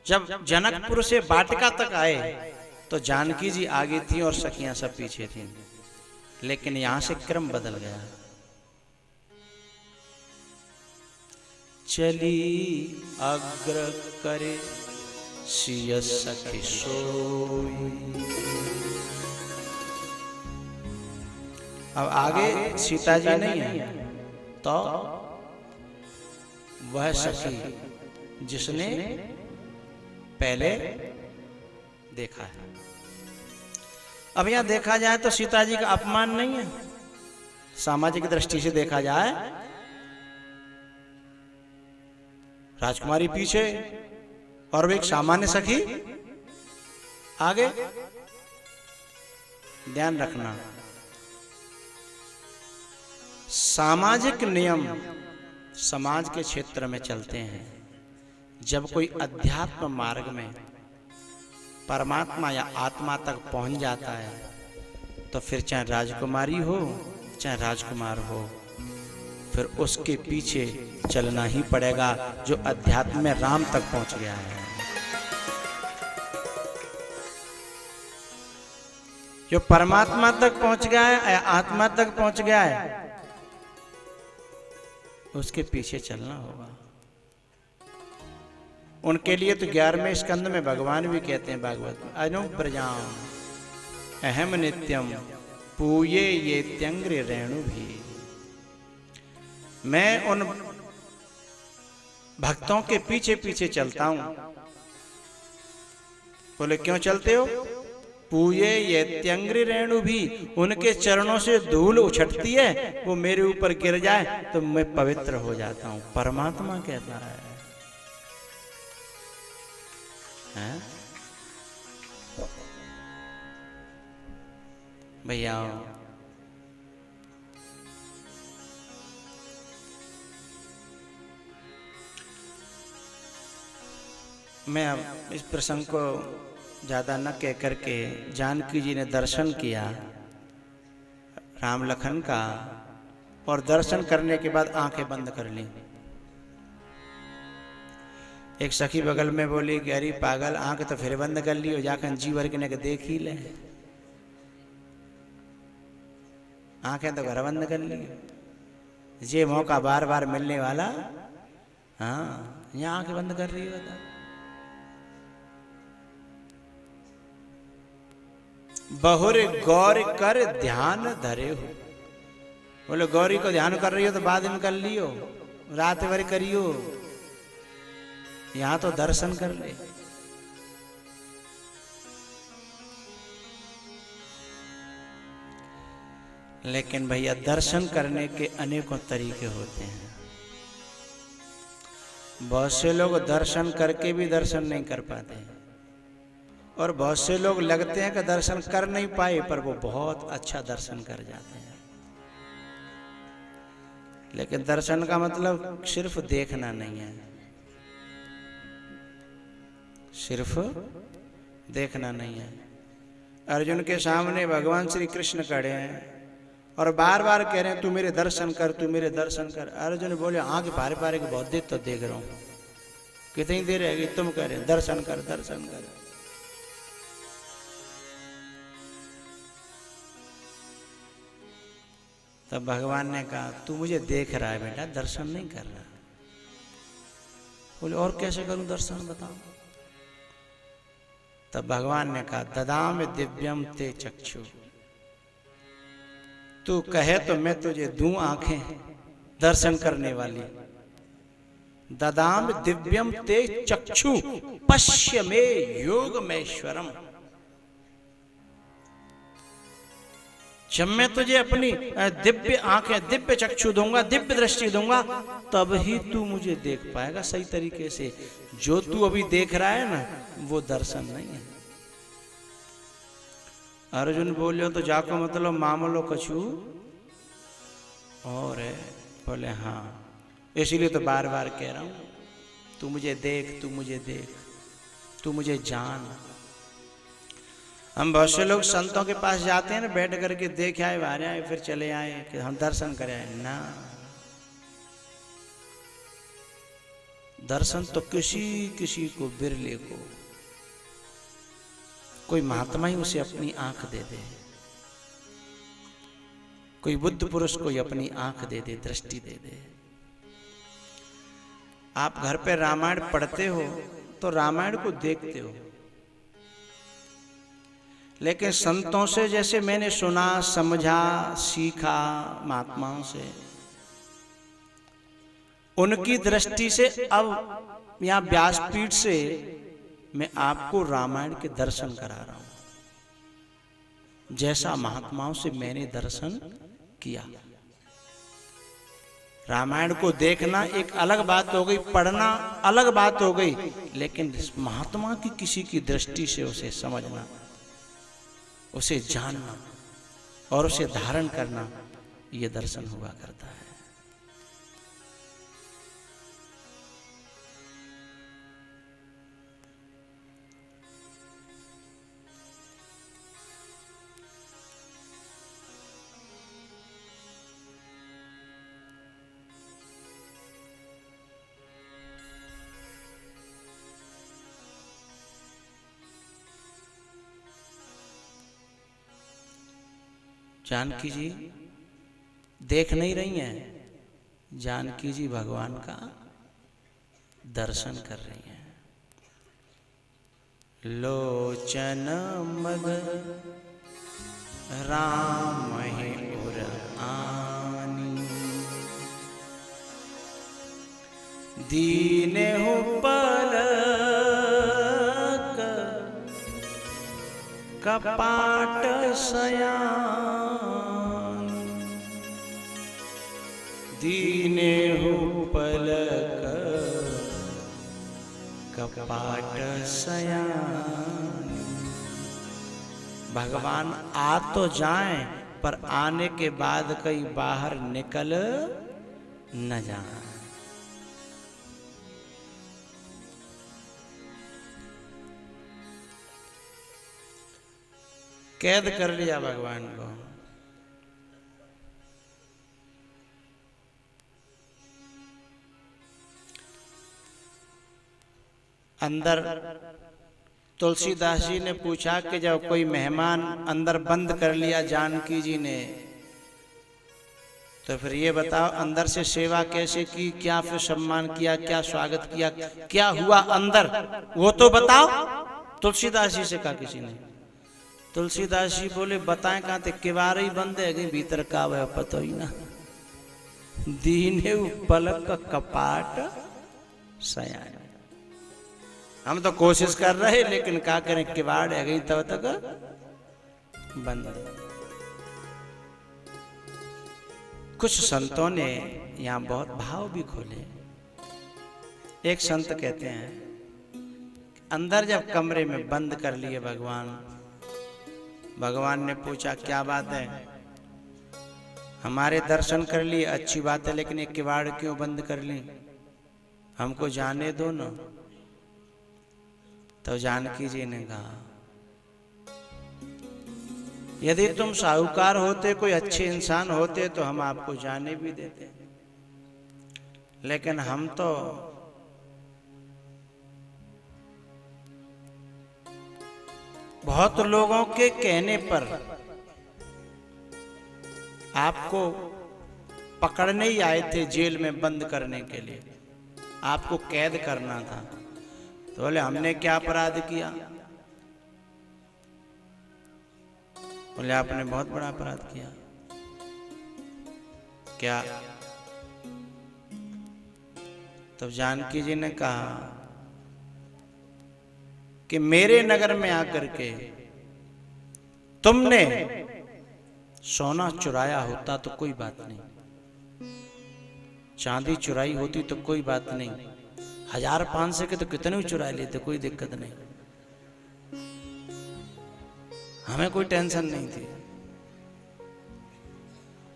जब जनकपुर से वाटिका तक आए तो जानकी जी आगे थी और सखियां सब पीछे थीं। लेकिन यहां से क्रम बदल गया। चली अग्र करे सिय सखी सोई। अब आगे सीता जी नहीं है तो वह सखी जिसने पहले देखा है। अब यहां देखा जाए तो सीता जी का अपमान नहीं है, सामाजिक दृष्टि से देखा जाए राजकुमारी पीछे और वो एक सामान्य सखी आगे। ध्यान रखना, सामाजिक नियम समाज के क्षेत्र में चलते हैं। जब कोई अध्यात्म मार्ग में परमात्मा या आत्मा तक पहुंच जाता है तो फिर चाहे राजकुमारी हो चाहे राजकुमार हो, फिर उसके पीछे चलना ही पड़ेगा जो अध्यात्म में राम तक पहुंच गया है। जो परमात्मा तक पहुंच गया है या आत्मा तक पहुंच गया है, उसके पीछे चलना होगा। उनके लिए तो 11वें स्कंद में भगवान भी कहते हैं भागवत में, अनुव्रजाम अहम नित्यम पूये ये त्यंग्र रेणु भी। मैं उन भक्तों के पीछे पीछे चलता हूं। बोले क्यों चलते हो? पूये ये त्यंग्र रेणु भी, उनके चरणों से धूल उछटती है, वो मेरे ऊपर गिर जाए तो मैं पवित्र हो जाता हूं। परमात्मा कहता है, भैया मैं अब इस प्रसंग को ज्यादा न कह करके, जानकी जी ने दर्शन किया राम लखन का, और दर्शन करने के बाद आंखें बंद कर ली। एक सखी बगल में बोली कि अरे पागल, आंख तो फिर बंद कर लियो, जाकर जी भर के देख ही ले, आंखें तो घर बंद कर ली। ये मौका बार बार मिलने वाला, हाँ यहाँ आंखें बंद कर रही है बता। बहुर गौर कर ध्यान धरे हो। बोले गौरी को ध्यान कर रही हो तो बाद में कर लियो, रात भर करियो, यहां तो दर्शन कर ले। लेकिन भैया दर्शन करने के अनेकों तरीके होते हैं। बहुत से लोग दर्शन करके भी दर्शन नहीं कर पाते हैं, और बहुत से लोग लगते हैं कि दर्शन कर नहीं पाए पर वो बहुत अच्छा दर्शन कर जाते हैं। लेकिन दर्शन का मतलब सिर्फ देखना नहीं है, सिर्फ देखना नहीं है। अर्जुन के सामने भगवान श्री कृष्ण खड़े हैं और बार बार कह रहे हैं तू मेरे दर्शन कर, तू मेरे दर्शन कर। अर्जुन बोले आंख पारे पारे के बहुत देर तो देख रहा हूं, कितनी देर रहेगी? तुम कह रहे दर्शन कर, दर्शन कर। तब भगवान ने कहा तू मुझे देख रहा है बेटा, दर्शन नहीं कर रहा। बोले और कैसे करूं दर्शन, बताओ। तब भगवान ने कहा ददाम दिव्यम ते चक्षु, तू कहे तो मैं तुझे दूं आंखें दर्शन करने वाली। ददाम दिव्यम ते चक्षु पश्य में योगमेश्वरम। जब मैं तुझे अपनी दिव्य आंखें, दिव्य चक्षु दूंगा, दिव्य दृष्टि दूंगा, तब ही तू मुझे देख पाएगा सही तरीके से। जो तू अभी देख रहा है ना, वो दर्शन नहीं है। अर्जुन बोलियो तो जाको मतलब मामलो कछु और है। बोले हाँ, इसीलिए तो बार बार कह रहा हूं तू मुझे देख, तू मुझे देख, तू मुझे जान। हम बहुत से लोग संतों के पास जाते हैं ना, बैठ करके देख आए, बाहर आए, फिर चले आए कि हम दर्शन करें आए ना। दर्शन तो किसी किसी को, बिरले को, कोई महात्मा ही उसे अपनी आंख दे दे, कोई बुद्ध पुरुष कोई अपनी आंख दे दे, दृष्टि दे दे। आप घर पे रामायण पढ़ते हो तो रामायण को देखते हो, लेकिन संतों से जैसे मैंने सुना, समझा, सीखा, महात्माओं से, उनकी दृष्टि से अब यहां व्यासपीठ से मैं आपको रामायण के दर्शन करा रहा हूं, जैसा महात्माओं से मैंने दर्शन किया। रामायण को देखना एक अलग बात हो गई, पढ़ना अलग बात हो गई, लेकिन महात्मा की किसी की दृष्टि से उसे समझना, उसे जानना और उसे धारण करना, यह दर्शन हुआ करता है। जानकी जी देख नहीं रही हैं, जानकी जी भगवान का दर्शन कर रही हैं। लोचन मद राम है उर आनी, दीने हो पलक कपाट सयान, दीने हो पलक कपाट सयान। भगवान आ तो जाएं पर आने के बाद कहीं बाहर निकल न जाए। कैद कर लिया भगवान को। अंदर तुलसीदास जी ने पूछा कि जब कोई मेहमान अंदर बंद कर लिया जानकी जी ने, तो फिर ये बताओ अंदर से सेवा कैसे की, क्या फिर सम्मान किया, क्या स्वागत किया, क्या हुआ अंदर, वो तो बताओ। तुलसीदास जी से कहा किसी ने। तुलसीदास जी बोले बताएं कहाँ थे, किवाड़ ही बंद है कि भीतर का वह पता ही ना, दीने पलक का कपाट सयान। हम तो कोशिश कर रहे लेकिन क्या करें, किवाड़ है गई तब तक बंद। कुछ संतों ने यहाँ बहुत भाव भी खोले। एक संत कहते हैं अंदर जब कमरे में बंद कर लिए भगवान ने पूछा क्या बात है, हमारे दर्शन कर लिए अच्छी बात है, लेकिन एक किवाड़ क्यों बंद कर ली, हमको जाने दो ना। तो जानकी जी ने कहा यदि तुम साहूकार होते, कोई अच्छे इंसान होते तो हम आपको जाने भी देते, लेकिन हम तो बहुत लोगों के कहने पर आपको पकड़ने ही आए थे, जेल में बंद करने के लिए, आपको कैद करना था। तो बोले हमने क्या अपराध किया? बोले आपने बहुत बड़ा अपराध किया। क्या? तब जानकी जी ने कहा कि मेरे नगर में आकर के तुमने सोना चुराया होता तो कोई बात नहीं, चांदी चुराई होती तो कोई बात नहीं, 1000-500 के तो कितने भी चुरा लेते, कोई दिक्कत नहीं, हमें कोई टेंशन नहीं थी।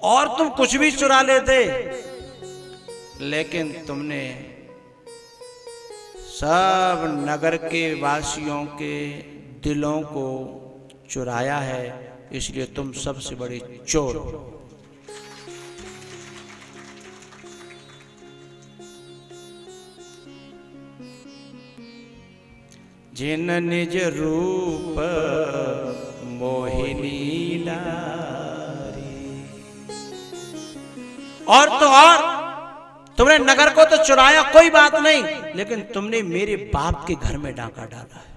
और तुम कुछ भी चुरा लेते, लेकिन तुमने सब नगर के वासियों के दिलों को चुराया है, इसलिए तुम सबसे बड़े चोर हो। जिन निज रूप मोहिनी लारी। और तो और तुमने नगर को तो चुराया कोई बात नहीं, लेकिन तुमने मेरे बाप के घर में डाका डाला है,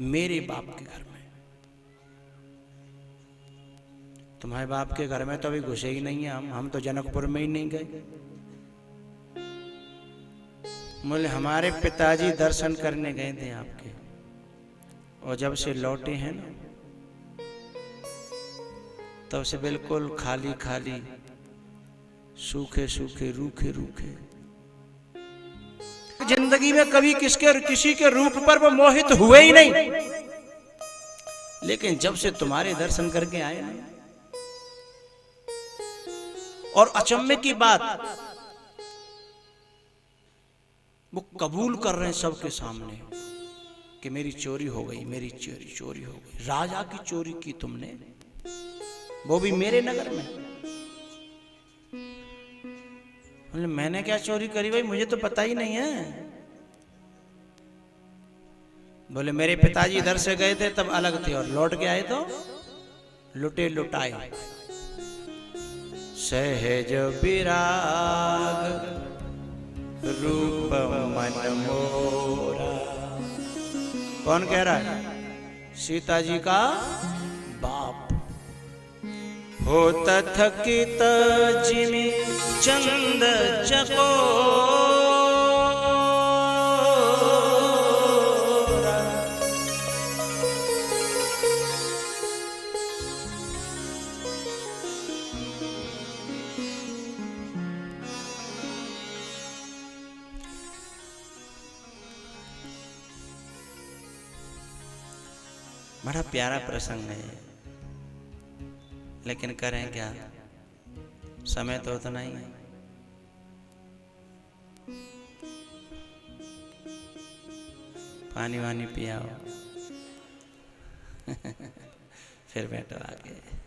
मेरे बाप के घर में। तुम्हारे बाप के घर में तो अभी घुसे ही नहीं है हम तो जनकपुर में ही नहीं गए। बोले हमारे पिताजी दर्शन करने गए थे आपके, और जब से लौटे हैं ना तब से बिल्कुल खाली खाली, सूखे सूखे, रूखे रूखे। जिंदगी में कभी किसी के रूप पर वो मोहित हुए ही नहीं, लेकिन जब से तुम्हारे दर्शन करके आए ना, और अचंभे की बात वो कबूल कर रहे हैं सबके सामने कि मेरी चोरी हो गई, मेरी चोरी हो गई। राजा की चोरी की तुमने, वो भी मेरे नगर में। बोले मैंने क्या चोरी करी भाई, मुझे तो पता ही नहीं है। बोले मेरे पिताजी इधर से गए थे तब अलग थे, और लौट के आए तो लुटे लुटाए। सहज विराग रूप मन मोरा, कौन कह रहा है? सीता जी का बाप। होत थकित जिमि चंद चकोरा, बड़ा प्यारा प्रसंग है, लेकिन करें क्या, समय तो उतना ही है। पानी वानी पियाओ फिर बैठो आगे।